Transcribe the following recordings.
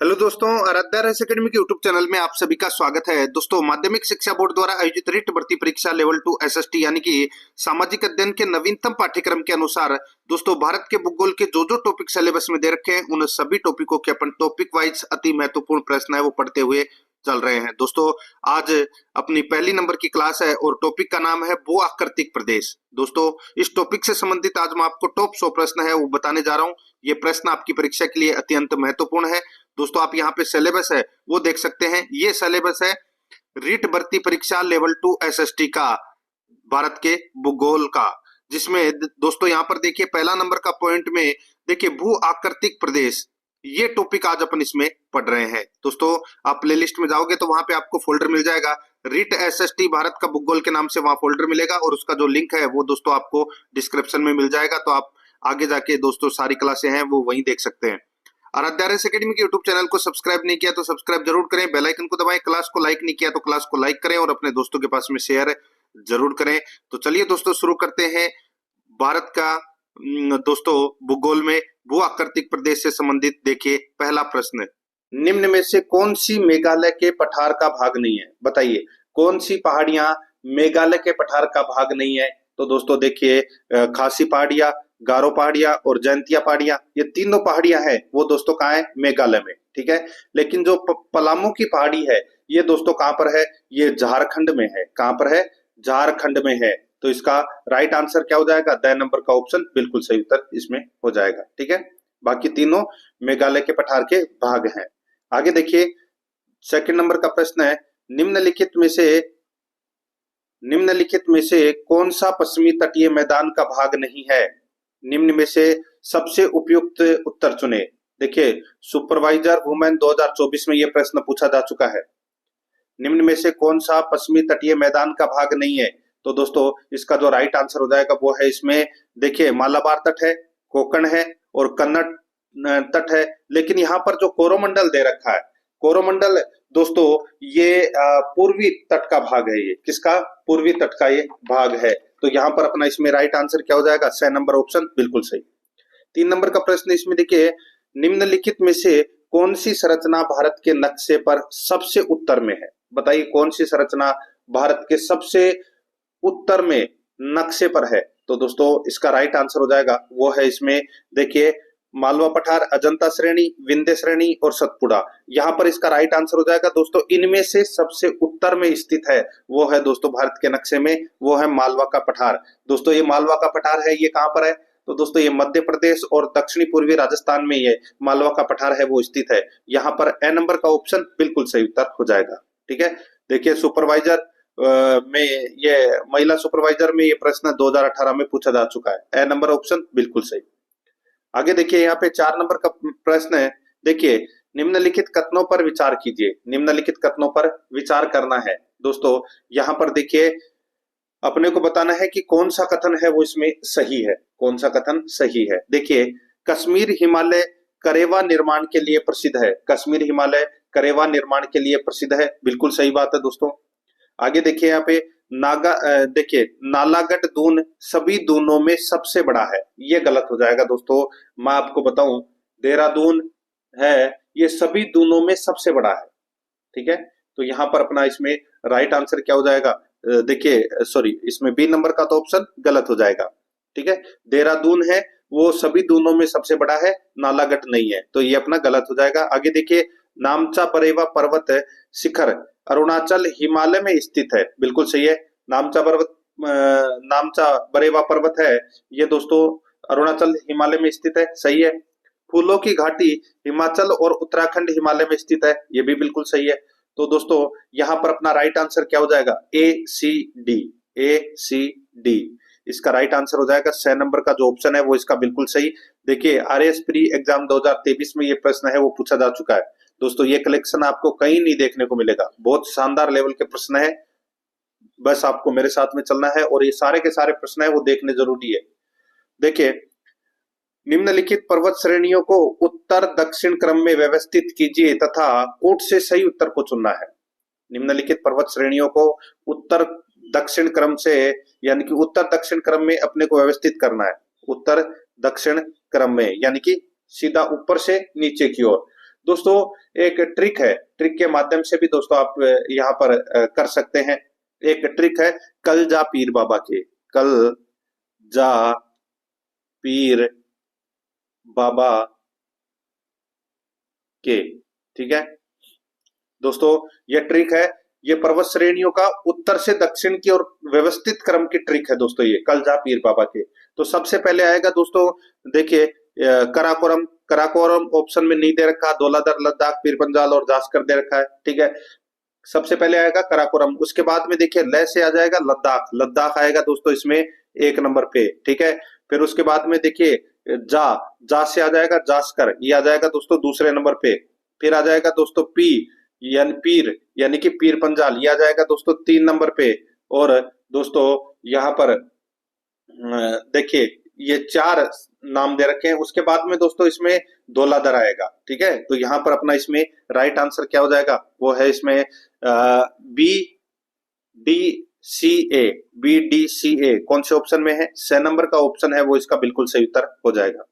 Hello दोस्तों, आराध्या रहस्य academy के यूट्यूब चैनल में आप सभी का स्वागत है। दोस्तों, माध्यमिक शिक्षा बोर्ड द्वारा आयोजित रीट भर्ती परीक्षा लेवल 2 एसएसटी यानी कि सामाजिक अध्ययन के नवीनतम पाठ्यक्रम के अनुसार दोस्तों भारत के भूगोल के जो टॉपिक सिलेबस में दे रखे हैं उन सभी टॉपिकों के अपन टॉपिक वाइज अति महत्वपूर्ण प्रश्न है वो पढ़ते हुए चल रहे हैं। दोस्तों, आज अपनी पहली नंबर की क्लास है और टॉपिक का नाम है भू आकृतिक प्रदेश। दोस्तों, इस टॉपिक से संबंधित आज मैं आपको टॉप 100 प्रश्न है वो बताने जा रहा हूँ। ये प्रश्न आपकी परीक्षा के लिए अत्यंत महत्वपूर्ण है। दोस्तों, आप यहाँ पे सिलेबस है वो देख सकते हैं। ये सिलेबस है रीट भर्ती परीक्षा लेवल 2 एसएसटी का, भारत के भूगोल का, जिसमें दोस्तों यहाँ पर देखिए पहला नंबर का पॉइंट में देखिए भू आकृतिक प्रदेश, ये टॉपिक आज अपन इसमें पढ़ रहे हैं। दोस्तों, आप प्ले लिस्ट में जाओगे तो वहां पे आपको फोल्डर मिल जाएगा रीट एसएसटी भारत का भूगोल के नाम से, वहां फोल्डर मिलेगा और उसका जो लिंक है वो दोस्तों आपको डिस्क्रिप्शन में मिल जाएगा। तो आप आगे जाके दोस्तों सारी क्लासें हैं वो वहीं देख सकते हैं। आराध्या रहस्य अकेडमी के यूट्यूब चैनल को सब्सक्राइब नहीं किया तो सब्सक्राइब जरूर करें, बेल आइकन को दबाएं, क्लास को लाइक नहीं किया तो क्लास को लाइक करें और अपने दोस्तों के पास में शेयर जरूर करें। तो चलिए दोस्तों शुरू करते हैं भारत का दोस्तों भूगोल में भू आकृतिक प्रदेश से संबंधित। देखिए पहला प्रश्न, निम्न में से कौन सी मेघालय के पठार का भाग नहीं है? बताइए कौन सी पहाड़ियां मेघालय के पठार का भाग नहीं है? तो दोस्तों देखिए खासी पहाड़ियां, गारो पहाड़ियां और जयंतिया पहाड़ियां, ये तीनों पहाड़ियां हैं वो दोस्तों कहाँ है? मेघालय में, ठीक है। लेकिन जो पलामू की पहाड़ी है ये दोस्तों कहाँ पर है? ये झारखंड में है। कहाँ पर है? झारखंड में है। तो इसका राइट आंसर क्या हो जाएगा? द नंबर का ऑप्शन बिल्कुल सही उत्तर इसमें हो जाएगा, ठीक है। बाकी तीनों मेघालय के पठार के भाग हैं। आगे देखिए सेकंड नंबर का प्रश्न है, निम्नलिखित में से कौन सा पश्चिमी तटीय मैदान का भाग नहीं है? निम्न में से सबसे उपयुक्त उत्तर चुने। देखिए सुपरवाइजर वुमेन 2024 में यह प्रश्न पूछा जा चुका है। निम्न में से कौन सा पश्चिमी तटीय मैदान का भाग नहीं है? तो दोस्तों इसका जो राइट आंसर हो जाएगा वो है इसमें देखिए मालाबार तट है, कोकण है और कन्नड़ तट है। लेकिन यहाँ पर जो कोरोमंडल दे रखा है, कोरोमंडल दोस्तों ये पूर्वी तट का भाग है। ये किसका? पूर्वी तट का ये भाग है। तो यहाँ पर अपना इसमें राइट आंसर क्या हो जाएगा? स नंबर ऑप्शन बिल्कुल सही। 3 नंबर का प्रश्न इसमें देखिए, निम्नलिखित में से कौन सी संरचना भारत के नक्शे पर सबसे उत्तर में है? बताइए कौन सी संरचना भारत के सबसे उत्तर में नक्शे पर है? तो दोस्तों इसका राइट आंसर हो जाएगा वो है इसमें देखिए मालवा पठार, अजंता श्रेणी, विंध्य श्रेणी और सतपुड़ा। यहाँ पर इसका राइट आंसर हो जाएगा दोस्तों इनमें से सबसे उत्तर में स्थित है वो है दोस्तों भारत के नक्शे में वो है मालवा का पठार। दोस्तों ये मालवा का पठार है, ये कहाँ पर है? तो दोस्तों ये मध्य प्रदेश और दक्षिणी पूर्वी राजस्थान में ये मालवा का पठार है वो स्थित है। यहाँ पर ए नंबर का ऑप्शन बिल्कुल सही उत्तर हो जाएगा, ठीक है। देखिए सुपरवाइजर में ये महिला सुपरवाइजर में ये प्रश्न 2018 में पूछा जा चुका है। ए नंबर ऑप्शन बिल्कुल सही। आगे देखिए यहाँ पे 4 नंबर का प्रश्न है, देखिए निम्नलिखित कथनों पर विचार कीजिए। निम्नलिखित कथनों पर विचार करना है। दोस्तों यहाँ पर देखिए अपने को बताना है कि कौन सा कथन है वो इसमें सही है, कौन सा कथन सही है। देखिए कश्मीर हिमालय करेवा निर्माण के लिए प्रसिद्ध है। कश्मीर हिमालय करेवा निर्माण के लिए प्रसिद्ध है, बिल्कुल सही बात है दोस्तों। आगे देखिए यहाँ पे देखिए नालागढ़ दून सभी दूनों में सबसे बड़ा है, ये गलत हो जाएगा दोस्तों। मैं आपको बताऊं देहरादून है ये सभी दूनों में सबसे बड़ा है, ठीक है। तो यहाँ पर अपना इसमें राइट आंसर क्या हो जाएगा? देखिए सॉरी इसमें बी नंबर का तो ऑप्शन गलत हो जाएगा, ठीक है। देहरादून है वो सभी दूनों में सबसे बड़ा है, नालागढ़ नहीं है, तो ये अपना गलत हो जाएगा। आगे देखिए नामचा बरेवा पर्वत शिखर अरुणाचल हिमालय में स्थित है, बिल्कुल सही है। नामचा बरेवा पर्वत है ये दोस्तों अरुणाचल हिमालय में स्थित है, सही है। फूलों की घाटी हिमाचल और उत्तराखंड हिमालय में स्थित है, ये भी बिल्कुल सही है। तो दोस्तों यहाँ पर अपना राइट आंसर क्या हो जाएगा? ए सी डी, ए सी डी इसका राइट आंसर हो जाएगा। 6 नंबर का जो ऑप्शन है वो इसका बिल्कुल सही। देखिए आरएएस प्री एग्जाम 2023 में ये प्रश्न है वो पूछा जा चुका है दोस्तों। ये कलेक्शन आपको कहीं नहीं देखने को मिलेगा, बहुत शानदार लेवल के प्रश्न है। बस आपको मेरे साथ में चलना है और ये सारे के सारे प्रश्न है वो देखने जरूरी है। देखिए निम्नलिखित पर्वत श्रेणियों को उत्तर दक्षिण क्रम में व्यवस्थित कीजिए तथा कोट से सही उत्तर को चुनना है। निम्नलिखित पर्वत श्रेणियों को उत्तर दक्षिण क्रम से यानी कि उत्तर दक्षिण क्रम में अपने को व्यवस्थित करना है। उत्तर दक्षिण क्रम में यानी कि सीधा ऊपर से नीचे की ओर। दोस्तों एक ट्रिक है, ट्रिक के माध्यम से भी दोस्तों आप यहाँ पर कर सकते हैं। एक ट्रिक है, कल जा पीर बाबा के, कल जा पीर बाबा के, ठीक है दोस्तों। ये ट्रिक है, ये पर्वत श्रेणियों का उत्तर से दक्षिण की ओर व्यवस्थित क्रम की ट्रिक है दोस्तों, ये कल जा पीर बाबा के। तो सबसे पहले आएगा दोस्तों, देखिए कराकोरम, कराकोरम ऑप्शन में नहीं दे रखा, धौलाधर, लद्दाख, पीर पंजाल और जास्कर दे रखा है, ठीक है। सबसे पहले आएगा कराकोरम, उसके बाद में देखिए लय से आ जाएगा लद्दाख, लद्दाख आएगा दोस्तों इसमें एक नंबर पे, ठीक है। फिर उसके बाद में देखिए जा से आ जाएगा जास्कर, ये आ जाएगा दोस्तों दूसरे नंबर पे। फिर आ जाएगा दोस्तों पी यानी पीर, यानी कि पीर पंजाल, ये आ जाएगा दोस्तों 3 नंबर पे। और दोस्तों यहाँ पर देखिए ये 4 नाम दे रखे हैं। उसके बाद में दोस्तों इसमें धौलाधर आएगा, ठीक है। तो यहाँ पर अपना इसमें राइट आंसर क्या हो जाएगा, वो है इसमें बी डी सी ए, बी डी सी ए कौन से ऑप्शन में है, 6 नंबर का ऑप्शन है वो इसका बिल्कुल सही उत्तर हो जाएगा।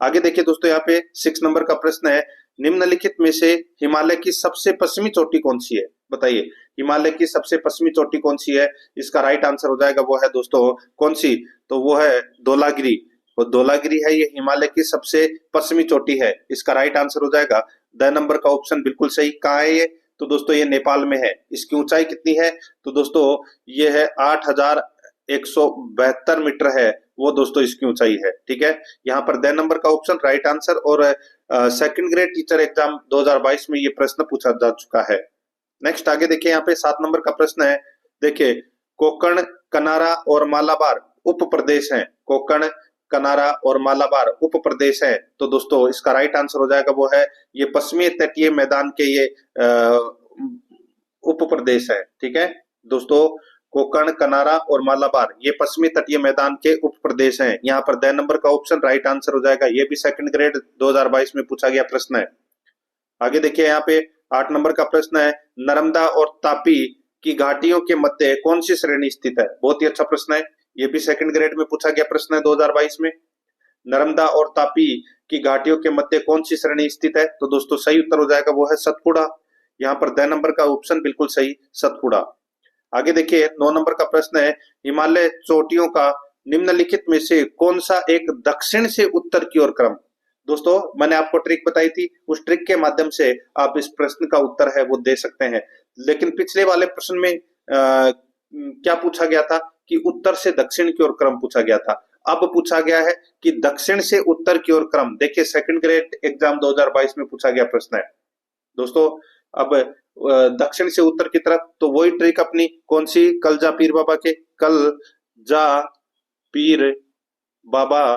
आगे देखिए दोस्तों, यहाँ पे 6 नंबर का प्रश्न है, निम्नलिखित में से हिमालय की सबसे पश्चिमी चोटी कौन सी है, बताइए हिमालय की सबसे पश्चिमी चोटी कौन सी है। इसका राइट आंसर हो जाएगा वो है दोस्तों कौन सी, तो वो है धौलागिरी। और धौलागिरी है ये हिमालय की सबसे पश्चिमी चोटी है, इसका राइट आंसर हो जाएगा 10 नंबर का ऑप्शन बिल्कुल सही। कहाँ है ये, तो दोस्तों ये नेपाल में है। इसकी ऊंचाई कितनी है, तो दोस्तों ये है 8,172 मीटर है वो दोस्तों इसकी ऊंचाई है, ठीक है। यहाँ पर 10 नंबर का ऑप्शन राइट आंसर। और सेकंड ग्रेड टीचर एग्जाम 2022 में ये प्रश्न पूछा जा चुका है। नेक्स्ट आगे देखिए, यहाँ पे 7 नंबर का प्रश्न है, देखिए कोकण, कनारा और मालाबार उप प्रदेश हैं, कोकण, कनारा और मालाबार उप प्रदेश है। तो दोस्तों इसका राइट आंसर हो जाएगा वो है ये पश्चिमी तटीय मैदान के ये उप प्रदेश है, ठीक है दोस्तों। कोकण, कनारा और मालाबार ये पश्चिमी तटीय मैदान के उप प्रदेश हैं। यहाँ पर 10 नंबर का ऑप्शन राइट आंसर हो जाएगा। ये भी सेकंड ग्रेड 2022 में पूछा गया प्रश्न है। आगे देखिए, यहाँ पे 8 नंबर का प्रश्न है, नर्मदा और तापी की घाटियों के मध्य कौन सी श्रेणी स्थित है। बहुत ही अच्छा प्रश्न है, ये भी सेकंड ग्रेड में पूछा गया प्रश्न है 2022 में। नर्मदा और तापी की घाटियों के मध्य कौन सी श्रेणी स्थित है, तो दोस्तों सही उत्तर हो जाएगा वो है सतपुड़ा। यहाँ पर 10 नंबर का ऑप्शन बिल्कुल सही, सतपुड़ा। आगे देखिए 9 नंबर का प्रश्न है, हिमालय चोटियों का निम्नलिखित में से कौन सा एक दक्षिण से उत्तर की ओर क्रम। दोस्तों मैंने आपको ट्रिक बताई थी, उस ट्रिक के माध्यम से आप इस प्रश्न का उत्तर है वो दे सकते हैं। लेकिन पिछले वाले प्रश्न में क्या पूछा गया था कि उत्तर से दक्षिण की ओर क्रम पूछा गया था। अब पूछा गया है कि दक्षिण से उत्तर की ओर क्रम। देखिए सेकंड ग्रेड एग्जाम 2022 में पूछा गया प्रश्न है दोस्तों। अब दक्षिण से उत्तर की तरफ, तो वही ट्रिक अपनी कौन सी, कल जा पीर बाबा के, कल जा पीर बाबा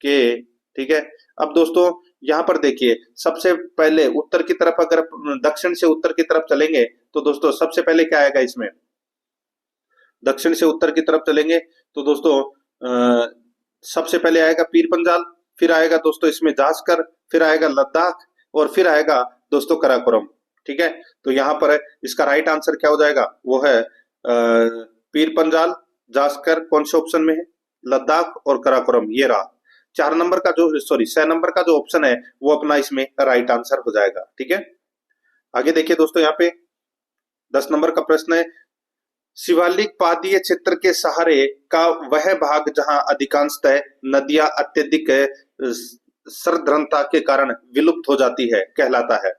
के, ठीक है। अब दोस्तों यहाँ पर देखिए सबसे पहले उत्तर की तरफ, अगर दक्षिण से उत्तर की तरफ चलेंगे तो दोस्तों सबसे पहले क्या आएगा इसमें, दक्षिण से उत्तर की तरफ चलेंगे तो दोस्तों सबसे पहले आएगा पीर पंजाल, फिर आएगा दोस्तों इसमें जास्कर, फिर आएगा लद्दाख और फिर आएगा दोस्तों कराकोरम, ठीक है। तो यहाँ पर इसका राइट आंसर क्या हो जाएगा, वो है पीर पंजाल, जास्कर कौन से ऑप्शन में है, लद्दाख और कराकोरम, ये रहा 6 नंबर का जो ऑप्शन है वो अपना इसमें राइट आंसर हो जाएगा, ठीक है। आगे देखिए दोस्तों, यहाँ पे 10 नंबर का प्रश्न है, शिवालिक पादीय क्षेत्र के सहारे का वह भाग जहां अधिकांशतः नदियां अत्यधिक सर्दृढ़ता के कारण विलुप्त हो जाती है कहलाता है।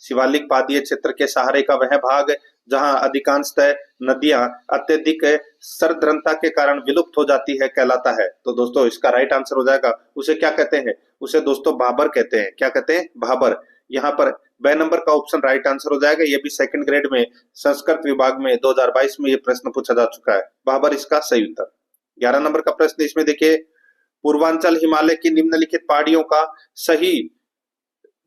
शिवालिक पादीय क्षेत्र के सहारे का वह भाग जहां अधिकांशतः नदियां अत्यधिक सर्दृढ़ता के कारण विलुप्त हो जाती है कहलाता है। तो दोस्तों इसका राइट आंसर हो जाएगा, उसे क्या कहते हैं, उसे दोस्तों भाबर कहते हैं। क्या कहते हैं, भाबर। यहाँ पर 2 नंबर का ऑप्शन राइट आंसर हो जाएगा। ये भी सेकंड ग्रेड में संस्कृत विभाग में 2022 में ये प्रश्न पूछा जा चुका है, भाबर इसका सही उत्तर। 11 नंबर का प्रश्न इसमें देखिए, पूर्वांचल हिमालय की निम्नलिखित पहाड़ियों का सही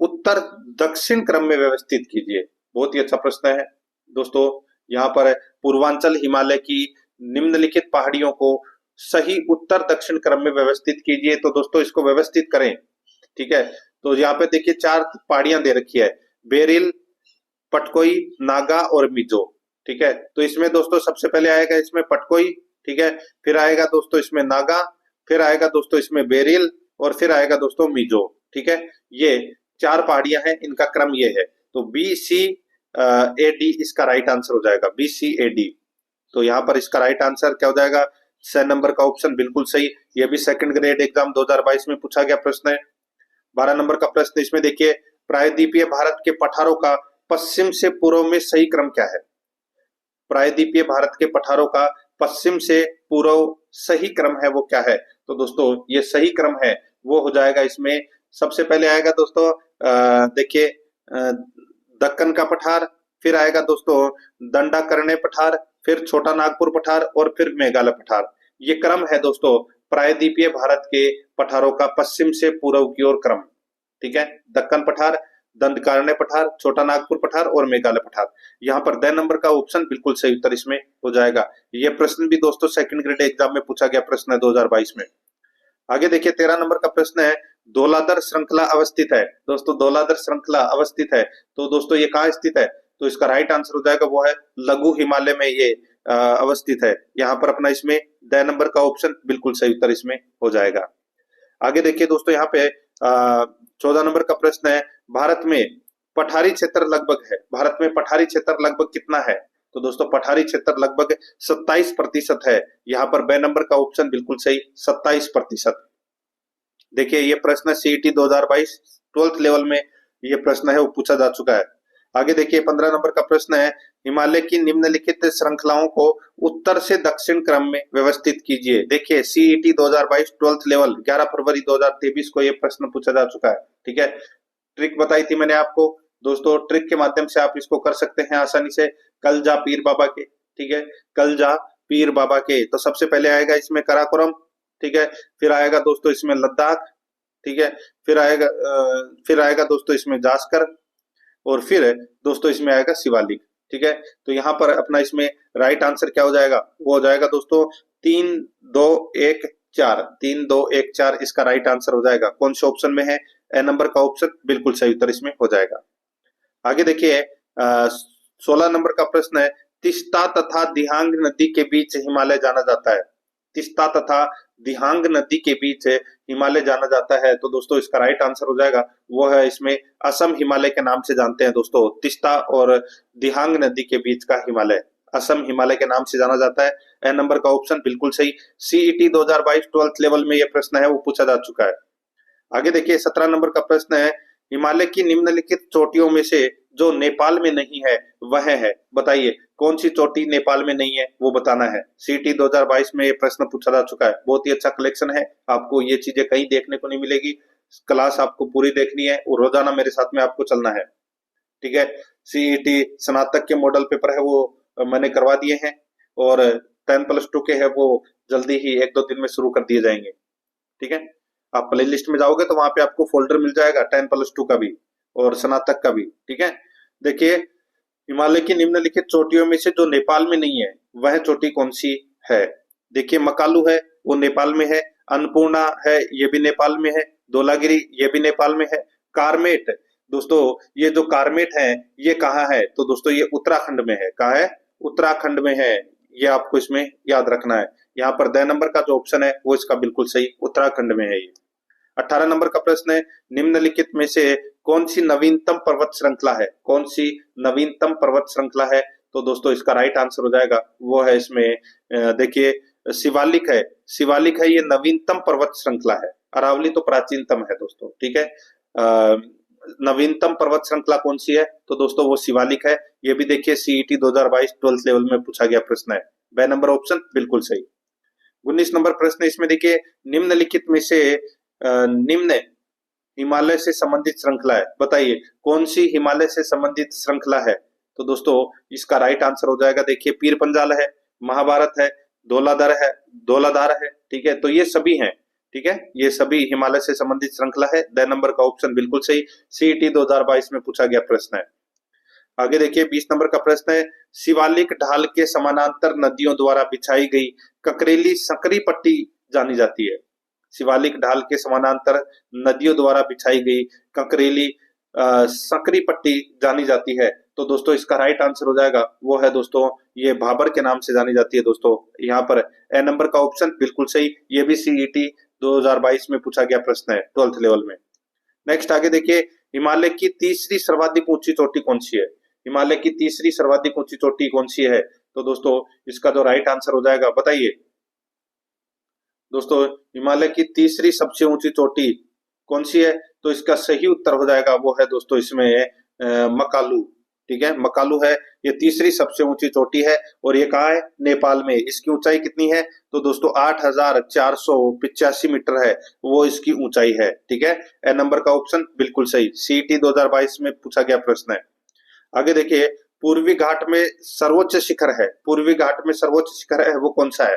उत्तर दक्षिण क्रम में व्यवस्थित कीजिए। बहुत ही अच्छा प्रश्न है दोस्तों। यहाँ पर पूर्वांचल हिमालय की निम्नलिखित पहाड़ियों को सही उत्तर दक्षिण क्रम में व्यवस्थित कीजिए। तो दोस्तों इसको व्यवस्थित करें, ठीक है। तो यहाँ पे देखिए 4 पहाड़ियां दे रखी है, बेरिल, पटकोई, नागा और मिजो, ठीक है। तो इसमें दोस्तों सबसे पहले आएगा इसमें पटकोई, ठीक है, फिर आएगा दोस्तों इसमें नागा, फिर आएगा दोस्तों इसमें बेरिल और फिर आएगा दोस्तों मिजो, ठीक है। ये 4 पहाड़ियां हैं, इनका क्रम ये है। तो बी सी ए डी इसका राइट आंसर हो जाएगा, बी सी ए डी। तो यहाँ पर इसका राइट आंसर क्या हो जाएगा, 6 नंबर का ऑप्शन बिल्कुल सही। ये भी सेकंड ग्रेड एग्जाम 2022 में पूछा गया प्रश्न है। 12 नंबर का प्रश्न इसमें देखिए, प्रायद्वीपीय भारत के पठारों का पश्चिम से पूर्व में सही क्रम क्या है? प्रायद्वीपीय भारत के पठारों का पश्चिम से पूर्व सही क्रम है वो क्या है? तो दोस्तों ये सही क्रम है वो हो जाएगा, इसमें सबसे पहले आएगा दोस्तों देखिए दक्कन का पठार, फिर आएगा दोस्तों दंडाकरण्य पठार, फिर छोटा नागपुर पठार और फिर मेघालय पठार। ये क्रम है दोस्तों प्रायद्वीपीय भारत के पठारों का पश्चिम से पूर्व की ओर क्रम। ठीक है, दक्कन पठार, दंडकारण्य पठार, छोटा नागपुर पठार और मेघालय पठार। यहाँ पर 10 नंबर का ऑप्शन बिल्कुल सही उत्तर इसमें हो जाएगा। ये प्रश्न भी दोस्तों सेकंड ग्रेड एग्जाम में पूछा गया प्रश्न है 2022 में। आगे देखिए 13 नंबर का प्रश्न है, धौलाधर श्रृंखला अवस्थित है। दोस्तों धौलाधर श्रृंखला अवस्थित है, तो दोस्तों ये कहाँ स्थित है? तो इसका राइट आंसर हो जाएगा वो है लघु हिमालय में ये अवस्थित है। यहाँ पर अपना इसमें 10 नंबर का ऑप्शन बिल्कुल सही उत्तर इसमें हो जाएगा। आगे देखिए दोस्तों यहाँ पे 14 नंबर का प्रश्न है, भारत में पठारी क्षेत्र लगभग है। भारत में पठारी क्षेत्र लगभग कितना है? तो दोस्तों पठारी क्षेत्र लगभग 27% है। यहाँ पर 2 नंबर का ऑप्शन बिल्कुल सही, 27%। देखिए ये प्रश्न सीईटी 2022 12th लेवल में ये प्रश्न है वो पूछा जा चुका है। आगे देखिए 15 नंबर का प्रश्न है, हिमालय की निम्नलिखित श्रृंखलाओं को उत्तर से दक्षिण क्रम में व्यवस्थित कीजिए। देखिए सीईटी 2022 12th लेवल 11 फरवरी 2023 को ये प्रश्न पूछा जा चुका है। ठीक है, ट्रिक बताई थी मैंने आपको दोस्तों, ट्रिक के माध्यम से आप इसको कर सकते हैं आसानी से। कल जा पीर बाबा के, ठीक है, कल जा पीर बाबा के, तो सबसे पहले आएगा इसमें काराकोरम, ठीक है, फिर आएगा दोस्तों इसमें लद्दाख, ठीक है, फिर आएगा दोस्तों इसमें जास्कर और फिर दोस्तों इसमें आएगा शिवालिक। ठीक है, तो यहाँ पर अपना इसमें राइट आंसर क्या हो जाएगा, वो हो जाएगा दोस्तों 3 2 1 4, 3 2 1 4 इसका राइट आंसर हो जाएगा। कौन से ऑप्शन में है? ए नंबर का ऑप्शन बिल्कुल सही उत्तर इसमें हो जाएगा। आगे देखिए 16 नंबर का प्रश्न है, तिस्ता तथा दिहांग नदी के बीच हिमालय जाना जाता है। तिस्ता तथा दिहांग नदी के बीच हिमालय जाना जाता है, तो दोस्तों इसका राइट आंसर हो जाएगा वो है इसमें असम हिमालय के नाम से जानते हैं दोस्तों। तिस्ता और दिहांग नदी के बीच का हिमालय असम हिमालय के नाम से जाना जाता है। ए नंबर का ऑप्शन बिल्कुल सही। सीईटी 2022 12th लेवल में यह प्रश्न है वो पूछा जा चुका है। आगे देखिए 17 नंबर का प्रश्न है, हिमालय की निम्नलिखित चोटियों में से जो नेपाल में नहीं है वह है। बताइए कौन सी चोटी नेपाल में नहीं है, वो बताना है। सीटी 2022 में ये प्रश्न पूछा जा चुका है। बहुत ही अच्छा कलेक्शन है, आपको ये चीजें कहीं देखने को नहीं मिलेगी। क्लास आपको पूरी देखनी है और रोजाना मेरे साथ में आपको चलना है। ठीक है, सीईटी स्नातक के मॉडल पेपर है वो मैंने करवा दिए हैं और 10+2 के है वो जल्दी ही 1-2 दिन में शुरू कर दिए जाएंगे। ठीक है, आप प्ले लिस्ट में जाओगे तो वहां पे आपको फोल्डर मिल जाएगा 10+2 का भी और स्नातक का भी। ठीक है, देखिए हिमालय की निम्नलिखित चोटियों में से जो नेपाल में नहीं है वह चोटी कौन सी है? देखिए मकालू है वो नेपाल में है, अन्नपूर्णा है ये भी नेपाल में है, धौलागिरी ये भी नेपाल में है, कारमेट दोस्तों ये जो कारमेट है ये कहाँ है? तो दोस्तों ये उत्तराखंड में है। कहाँ है? उत्तराखंड में है, ये आपको इसमें याद रखना है। यहाँ पर 10 नंबर का जो ऑप्शन है वो इसका बिल्कुल सही उत्तराखंड में है ये। 18 नंबर का प्रश्न है, निम्नलिखित में से कौन सी नवीनतम पर्वत श्रृंखला है? कौन सी नवीनतम पर्वत श्रृंखला है? तो दोस्तों इसका राइट आंसर हो जाएगा वो है इसमें देखिए शिवालिक है। शिवालिक है ये नवीनतम पर्वत श्रृंखला है। अरावली तो प्राचीनतम है दोस्तों। ठीक है, नवीनतम पर्वत श्रृंखला कौन सी है? तो दोस्तों वो शिवालिक है। ये भी देखिए सीईटी 2022 12th लेवल में पूछा गया प्रश्न है। 2 नंबर ऑप्शन बिल्कुल सही। 19 नंबर प्रश्न इसमें देखिए, निम्नलिखित में से निम्न हिमालय से संबंधित श्रृंखला है। बताइए कौन सी हिमालय से संबंधित श्रृंखला है? तो दोस्तों इसका राइट आंसर हो जाएगा देखिए पीर पंजाल है, महाभारत है, धौलाधार है। ठीक है, तो ये सभी हैं। ठीक है, ये सभी हिमालय से संबंधित श्रृंखला है। 2 नंबर का ऑप्शन बिल्कुल सही, सीईटी 2022 में पूछा गया प्रश्न है। आगे देखिए 20 नंबर का प्रश्न है, शिवालिक ढाल के समानांतर नदियों द्वारा बिछाई गई ककरेली संकरी पट्टी जानी जाती है। शिवालिक ढाल के समानांतर नदियों द्वारा बिछाई गई ककरेली संकरी पट्टी जानी जाती है। तो दोस्तों इसका राइट आंसर हो जाएगा वो है दोस्तों ये भाबर के नाम से जानी जाती है दोस्तों। यहाँ पर ए नंबर का ऑप्शन बिल्कुल सही। ये भी सीईटी 2022 में पूछा गया प्रश्न है 12th लेवल में। नेक्स्ट आगे देखिए, हिमालय की तीसरी सर्वाधिक ऊंची चोटी कौन सी है? हिमालय की तीसरी सर्वाधिक ऊंची चोटी कौन सी है? तो दोस्तों इसका जो राइट आंसर हो जाएगा, बताइए दोस्तों, हिमालय की तीसरी सबसे ऊंची चोटी कौन सी है? तो इसका सही उत्तर हो जाएगा वो है दोस्तों इसमें मकालू। ठीक है, मकालू है, ये तीसरी सबसे ऊंची चोटी है और ये कहाँ है? नेपाल में। इसकी ऊंचाई कितनी है? तो दोस्तों 8,485 मीटर है, वो इसकी ऊंचाई है। ठीक है, ए नंबर का ऑप्शन बिल्कुल सही, सीईटी 2022 में पूछा गया प्रश्न है। आगे देखिए, पूर्वी घाट में सर्वोच्च शिखर है, पूर्वी घाट में सर्वोच्च शिखर है वो कौन सा है?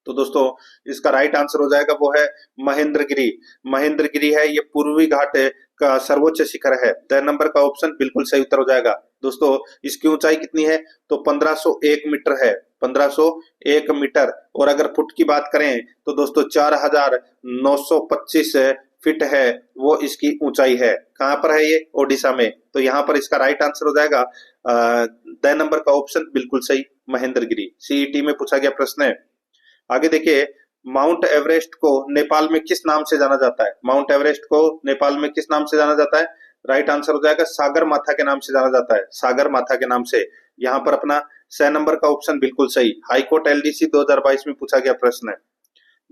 तो दोस्तों इसका राइट आंसर हो जाएगा वो है महेंद्रगिरी। महेंद्रगिरी है, ये पूर्वी घाट का सर्वोच्च शिखर है। 3 नंबर का ऑप्शन बिल्कुल सही उत्तर हो जाएगा। दोस्तों इसकी ऊंचाई कितनी है? तो 1501 मीटर है, 1501 मीटर। और अगर फुट की बात करें तो दोस्तों 4925 फीट है वो इसकी ऊंचाई है। कहां पर है ये? ओडिशा में। तो यहाँ पर इसका राइट आंसर हो जाएगा 2 नंबर का ऑप्शन बिल्कुल सही, महेंद्रगिरी। सीईटी में पूछा गया प्रश्न है। आगे देखिए, माउंट एवरेस्ट को नेपाल में किस नाम से जाना जाता है? माउंट एवरेस्ट को नेपाल में किस नाम से जाना जाता है? राइट आंसर हो जाएगा सागर माथा के नाम से जाना जाता है, सागर माथा के नाम से। यहाँ पर अपना 6 नंबर का ऑप्शन बिल्कुल सही, हाईकोर्ट एलडीसी 2022 में पूछा गया प्रश्न है।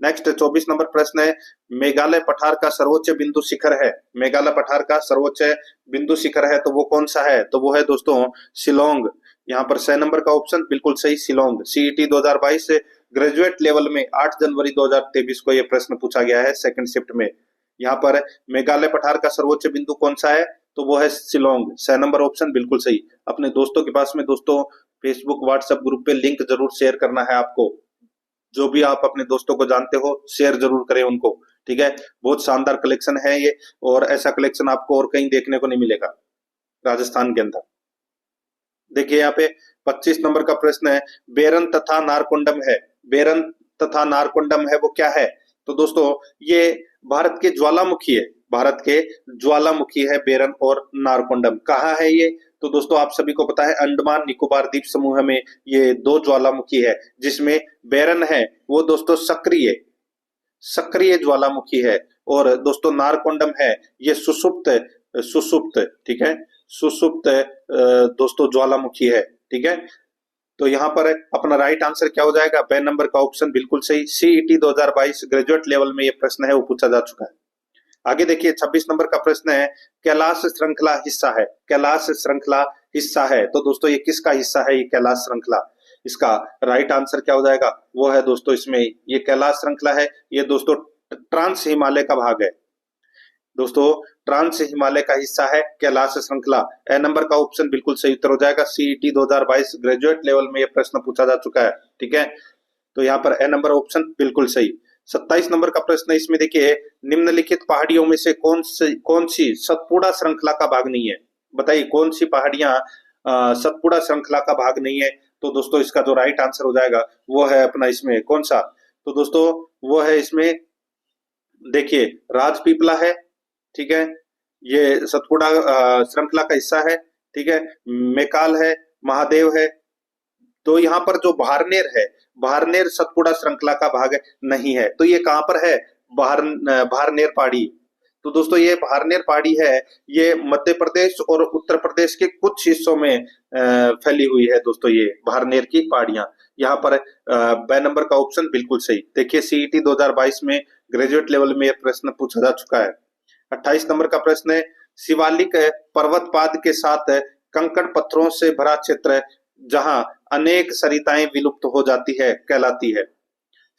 नेक्स्ट 24 नंबर प्रश्न है, मेघालय पठार का सर्वोच्च बिंदु शिखर है, मेघालय पठार का सर्वोच्च बिंदु शिखर है तो वो कौन सा है? तो वो है दोस्तों शिलोंग। यहाँ पर 6 नंबर का ऑप्शन बिल्कुल सही, शिलोंग। सीईटी 2022 से ग्रेजुएट लेवल में 8 जनवरी 2023 को यह प्रश्न पूछा गया है सेकंड शिफ्ट में। यहाँ पर मेघालय पठार का सर्वोच्च बिंदु कौन सा है? तो वो है शिलोंग। 6 नंबर ऑप्शन बिल्कुल सही। अपने दोस्तों के पास में दोस्तों फेसबुक व्हाट्सएप ग्रुप पे लिंक जरूर शेयर करना है आपको। जो भी आप अपने दोस्तों को जानते हो शेयर जरूर करें उनको। ठीक है, बहुत शानदार कलेक्शन है ये, और ऐसा कलेक्शन आपको और कहीं देखने को नहीं मिलेगा राजस्थान के अंदर। देखिए यहाँ पे 25 नंबर का प्रश्न है, बेरन तथा नारकोंडम है, बेरन तथा नारकोंडम है वो क्या है? तो दोस्तों ये भारत के ज्वालामुखी है, भारत के ज्वालामुखी है बेरन और नारकोंडम। कहाँ है ये? तो दोस्तों आप सभी को पता है अंडमान निकोबार द्वीप समूह में ये दो ज्वालामुखी है, जिसमें बेरन है वो दोस्तों सक्रिय सक्रिय ज्वालामुखी है, और दोस्तों नारकोंडम है ये सुसुप्त सुसुप्त ठीक है, सुसुप्त दोस्तों ज्वालामुखी है। ठीक है, तो यहाँ पर अपना राइट आंसर क्या हो जाएगा? बे नंबर का ऑप्शन बिल्कुल सही, सीईटी 2022 ग्रेजुएट लेवल में ये प्रश्न है वो पूछा जा चुका है। आगे देखिए 26 नंबर का प्रश्न है, कैलाश श्रृंखला हिस्सा है, कैलाश श्रृंखला हिस्सा है तो दोस्तों ये किसका हिस्सा है? ये कैलाश श्रृंखला। इसका राइट आंसर क्या हो जाएगा? वो है दोस्तों इसमें ये कैलाश श्रृंखला है, ये दोस्तों ट्रांस हिमालय का भाग है, दोस्तों ट्रांस हिमालय का हिस्सा है कैलाश श्रृंखला। ए नंबर का ऑप्शन बिल्कुल सही उत्तर हो जाएगा, सीईटी 2022 ग्रेजुएट लेवल में यह प्रश्न पूछा जा चुका है। ठीक है, तो यहाँ पर ए नंबर ऑप्शन बिल्कुल सही। 27 नंबर का प्रश्न है, इसमें देखिए निम्नलिखित पहाड़ियों में से कौन सी सतपुड़ा श्रृंखला का भाग नहीं है? बताइए कौन सी पहाड़ियां सतपुड़ा श्रृंखला का भाग नहीं है? तो दोस्तों इसका जो राइट आंसर हो जाएगा वो है अपना इसमें कौन सा? तो दोस्तों वो है इसमें देखिए राजपीपला है। ठीक है, ये सतपुड़ा श्रृंखला का हिस्सा है। ठीक है, मैकाल है, महादेव है। तो यहाँ पर जो भारनेर है, भारनेर सतपुड़ा श्रृंखला का भाग नहीं है। तो ये कहां पर है? भारनेर पहाड़ी। तो दोस्तों ये भारनेर पहाड़ी है, ये मध्य प्रदेश और उत्तर प्रदेश के कुछ हिस्सों में फैली हुई है दोस्तों ये भारनेर की पहाड़ियां। यहाँ पर बे नंबर का ऑप्शन बिल्कुल सही। देखिए सीईटी 2022 में ग्रेजुएट लेवल में यह प्रश्न पूछा जा चुका है। 28 नंबर का प्रश्न है, शिवालिक पर्वतपाद के साथ कंकड़ पत्थरों से भरा क्षेत्र जहां अनेक सरिताएं विलुप्त हो जाती है कहलाती है।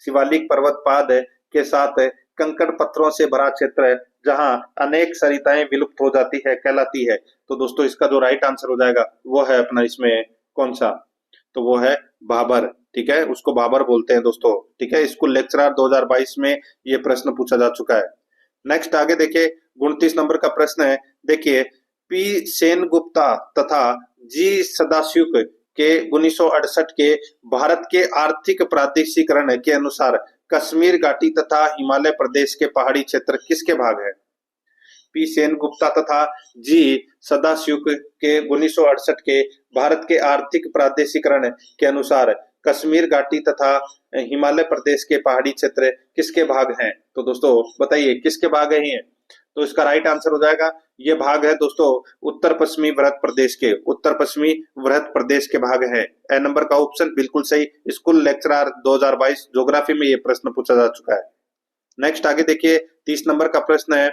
शिवालिक पर्वतपाद के साथ कंकड़ पत्थरों से भरा क्षेत्र जहां अनेक सरिताएं विलुप्त हो जाती है कहलाती है। तो दोस्तों इसका जो राइट आंसर हो जाएगा वो है अपना इसमें कौन सा? तो वो है भाबर। ठीक है, उसको भाबर बोलते हैं दोस्तों। ठीक है, स्कूल लेक्चरर 2022 में ये प्रश्न पूछा जा चुका है। नेक्स्ट आगे देखिए 29 नंबर का प्रश्न है, देखिए पी सेनगुप्ता तथा जी सदाशिव के 1968 के भारत के आर्थिक प्रादेशिकरण के अनुसार कश्मीर घाटी तथा हिमालय प्रदेश के पहाड़ी क्षेत्र किसके भाग है? पी सेनगुप्ता तथा जी सदाशिव के 1968 के भारत के आर्थिक प्रादेशिकरण के अनुसार कश्मीर घाटी तथा हिमालय प्रदेश के पहाड़ी क्षेत्र किसके भाग हैं? तो दोस्तों बताइए किसके भाग है ये? तो इसका राइट आंसर हो जाएगा, ये भाग है दोस्तों उत्तर पश्चिमी वृहत प्रदेश के, उत्तर पश्चिमी वृहत प्रदेश के भाग है। ए नंबर का ऑप्शन बिल्कुल सही। स्कूल लेक्चरर 2022 ज्योग्राफी में ये प्रश्न पूछा जा चुका है। नेक्स्ट आगे देखिए 30 नंबर का प्रश्न है,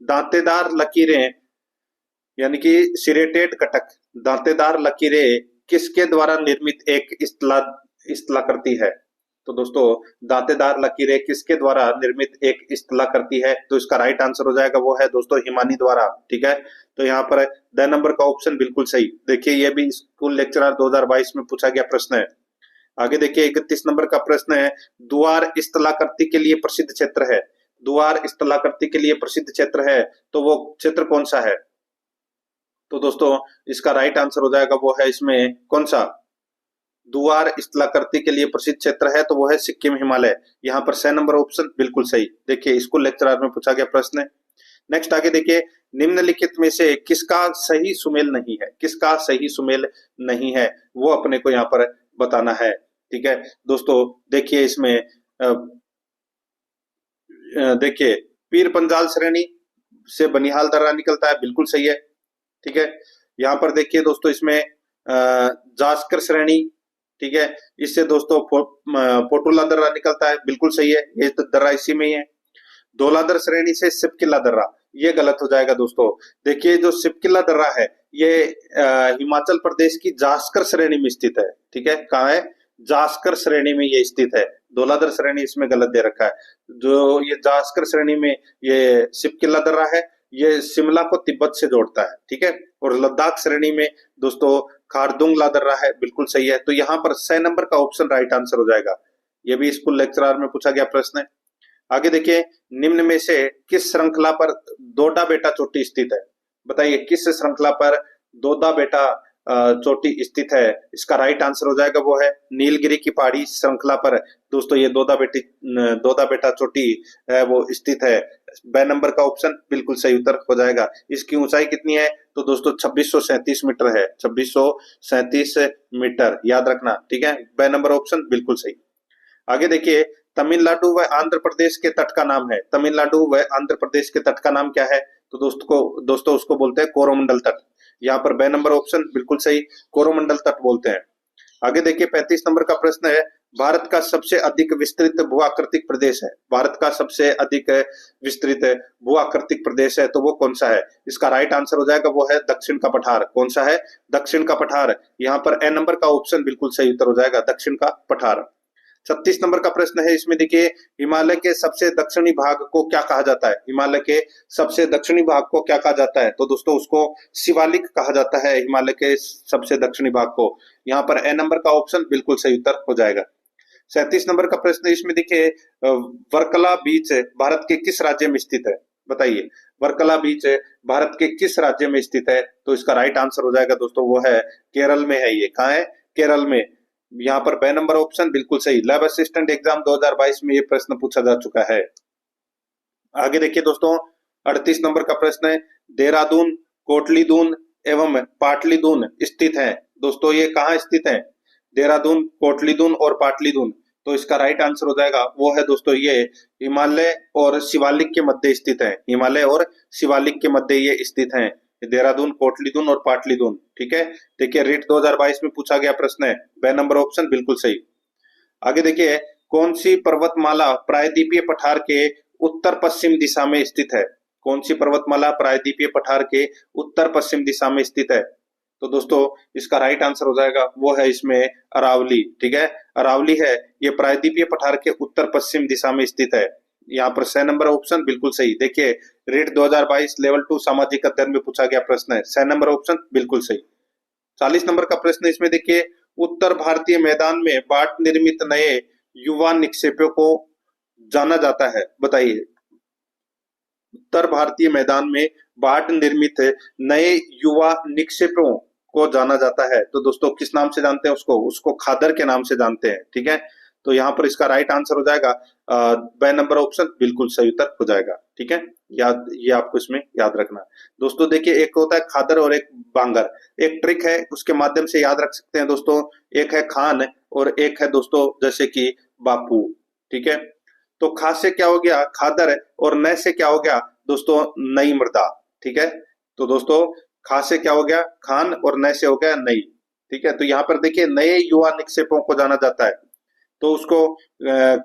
दांतेदार लकीरें यानी कि सिरेटेड कटक, दांतेदार लकीरें किसके द्वारा निर्मित एक स्थलाकृति है? तो दोस्तों दांतेदार लकीरें किसके द्वारा निर्मित एक स्थलाकृति है? तो इसका राइट आंसर हो जाएगा वो है दोस्तों हिमानी द्वारा। ठीक है, तो यहाँ पर द नंबर का ऑप्शन बिल्कुल सही। देखिए ये भी स्कूल लेक्चरर 2022 में पूछा गया प्रश्न है। आगे देखिए 31 नंबर का प्रश्न है, द्वार स्थलाकृति के लिए प्रसिद्ध क्षेत्र है, द्वार स्थलाकृति के लिए प्रसिद्ध क्षेत्र है, तो वो क्षेत्र कौन सा है? तो दोस्तों इसका राइट आंसर हो जाएगा वो है इसमें कौन सा, द्वार स्थलाकृति के लिए प्रसिद्ध क्षेत्र है तो वो है सिक्किम हिमालय। यहाँ पर 6 नंबर ऑप्शन बिल्कुल सही। देखिए स्कूल लेक्चरर में पूछा गया प्रश्न है। नेक्स्ट आगे देखिए, निम्नलिखित में से किसका सही सुमेल नहीं है, किसका सही सुमेल नहीं है वो अपने को यहाँ पर बताना है। ठीक है दोस्तों, देखिए इसमें देखिए पीर पंजाल श्रेणी से बनिहाल दर्रा निकलता है, बिल्कुल सही है। ठीक है, यहाँ पर देखिए दोस्तों इसमें जास्कर श्रेणी, ठीक है, इससे दोस्तों पोटुला दर्रा निकलता है, बिल्कुल सही है, ये तो दर्रा इसी में ही है। धौलाधर श्रेणी से सिपकिला दर्रा, ये गलत हो जाएगा दोस्तों। देखिए जो सिपकिला दर्रा है ये हिमाचल प्रदेश की जास्कर श्रेणी में स्थित है। ठीक है, कहाँ है? जास्कर श्रेणी में ये स्थित है, धौलाधर श्रेणी इसमें गलत दे रखा है। जो ये जास्कर श्रेणी में ये सिपकिला दर्रा है ये शिमला को तिब्बत से जोड़ता है। ठीक है, और लद्दाख श्रेणी में दोस्तों खारदुंग दर्रा है, बिल्कुल सही है। तो यहाँ पर 6 नंबर का ऑप्शन राइट आंसर हो जाएगा। ये भी स्कूल लेक्चरर में पूछा गया प्रश्न है। आगे देखिए, निम्न में से किस श्रृंखला पर दोडा बेटा चोटी स्थित है? बताइए किस श्रृंखला पर दोडा बेटा चोटी स्थित है? इसका राइट आंसर हो जाएगा वो है नीलगिरी की पहाड़ी श्रृंखला पर दोस्तों ये दोदा बेटा चोटी है वो स्थित है। ब नंबर का ऑप्शन बिल्कुल सही उत्तर हो जाएगा। इसकी ऊंचाई कितनी है? तो दोस्तों 2637 मीटर है, 2637 मीटर, याद रखना। ठीक है, ब नंबर ऑप्शन बिल्कुल सही। आगे देखिए, तमिलनाडु व आंध्र प्रदेश के तट का नाम है, तमिलनाडु व आंध्र प्रदेश के तट का नाम क्या है? तो दोस्तों उसको बोलते हैं कोरोमंडल तट। यहाँ पर ब नंबर ऑप्शन बिल्कुल सही, कोरोमंडल तट बोलते हैं। आगे देखिए 35 नंबर का प्रश्न है, भारत का सबसे अधिक विस्तृत भूआकृतिक प्रदेश है, भारत का सबसे अधिक विस्तृत भूआकृतिक प्रदेश है तो वो कौन सा है? इसका राइट आंसर हो जाएगा वो है दक्षिण का पठार। कौन सा है? दक्षिण का पठार। यहाँ पर ए नंबर का ऑप्शन बिल्कुल सही उत्तर हो जाएगा, दक्षिण का पठार। 36 नंबर का प्रश्न है, इसमें देखिए हिमालय के सबसे दक्षिणी भाग को क्या कहा जाता है? हिमालय के सबसे दक्षिणी भाग को क्या कहा जाता है? तो दोस्तों उसको शिवालिक कहा जाता है, हिमालय के सबसे दक्षिणी भाग को। यहाँ पर ए नंबर का ऑप्शन बिल्कुल सही उत्तर हो जाएगा। 37 नंबर का प्रश्न, इसमें देखिए वर्कला बीच भारत के किस राज्य में स्थित है? बताइए वर्कला बीच भारत के किस राज्य में स्थित है? तो इसका राइट आंसर हो जाएगा दोस्तों वो है केरल में है। ये कहाँ है? केरल में। यहाँ पर ब नंबर ऑप्शन बिल्कुल सही। लैब असिस्टेंट एग्जाम 2022 में ये प्रश्न पूछा जा चुका है। आगे देखिए दोस्तों 38 नंबर का प्रश्न है, देहरादून, कोटलीदून एवं पाटलीदून स्थित है। दोस्तों ये कहाँ स्थित है? देहरादून, कोटलीदून और पाटलीदून। तो इसका राइट आंसर हो जाएगा वो है दोस्तों ये हिमालय और शिवालिक के मध्य स्थित है, हिमालय और शिवालिक के मध्य ये स्थित है, देहरादून, कोटलीदून और पाटलीदून। ठीक है, देखिए रीट 2022 में पूछा गया प्रश्न है, ब नंबर ऑप्शन बिल्कुल सही। आगे देखिए, कौन सी पर्वतमाला प्रायद्वीपीय पठार के उत्तर पश्चिम दिशा में स्थित है? कौन सी पर्वतमाला प्रायद्वीपीय पठार के उत्तर पश्चिम दिशा में स्थित है? तो दोस्तों इसका राइट आंसर हो जाएगा वो है इसमें अरावली। ठीक है, अरावली है, ये प्रायद्वीपीय पठार के उत्तर पश्चिम दिशा में स्थित है। यहाँ पर 6 नंबर ऑप्शन बिल्कुल सही। देखिए रीट 2022 लेवल 2 सामाजिक अध्ययन में पूछा गया प्रश्न है, 6 नंबर ऑप्शन बिल्कुल सही। 40 नंबर का प्रश्न, इसमें देखिए उत्तर भारतीय मैदान में बाट निर्मित नए युवा निक्षेपों को जाना जाता है। बताइए उत्तर भारतीय मैदान में बाट निर्मित नए युवा निक्षेपों को जाना जाता है तो दोस्तों किस नाम से जानते हैं उसको खादर के नाम से जानते हैं। ठीक है, तो यहाँ पर इसका राइट आंसर हो जाएगा ब नंबर ऑप्शन बिल्कुल सही उत्तर हो जाएगा। ठीक है, ये आपको इसमें याद रखना। दोस्तों देखिए एक होता है खादर और एक बांगर, एक ट्रिक है उसके माध्यम से याद रख सकते हैं दोस्तों। एक है खान और एक है दोस्तों जैसे कि बापू। ठीक है, तो खा से क्या हो गया खादर और न से क्या हो गया दोस्तों नई मृदा। ठीक है, तो दोस्तों खा से क्या हो गया खान और नए से हो गया नई। ठीक है, तो यहाँ पर देखिए नए युवा निक्षेपों को जाना जाता है, तो उसको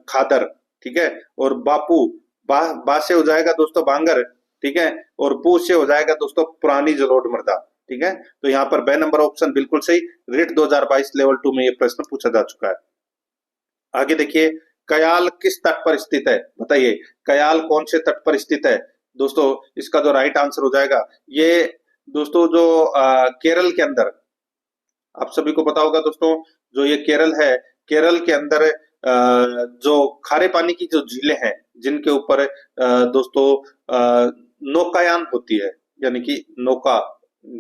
खादर। ठीक है, और बापू, बा से हो जाएगा दोस्तों बांगर। ठीक है, और पू से हो जाएगा दोस्तों पुरानी जलोढ़ मृदा। ठीक है, तो यहाँ पर बे नंबर ऑप्शन बिल्कुल सही। रिट 2022 लेवल 2 में ये प्रश्न पूछा जा चुका है। आगे देखिए, कयाल किस तट पर स्थित है? बताइए, कयाल कौन से तट पर स्थित है? दोस्तों इसका जो राइट आंसर हो जाएगा ये दोस्तों जो केरल के अंदर, आप सभी को पता होगा दोस्तों, जो ये केरल है, केरल के अंदर जो खारे पानी की जो झीलें हैं, जिनके ऊपर दोस्तों नौकायान होती है, यानी कि नौका,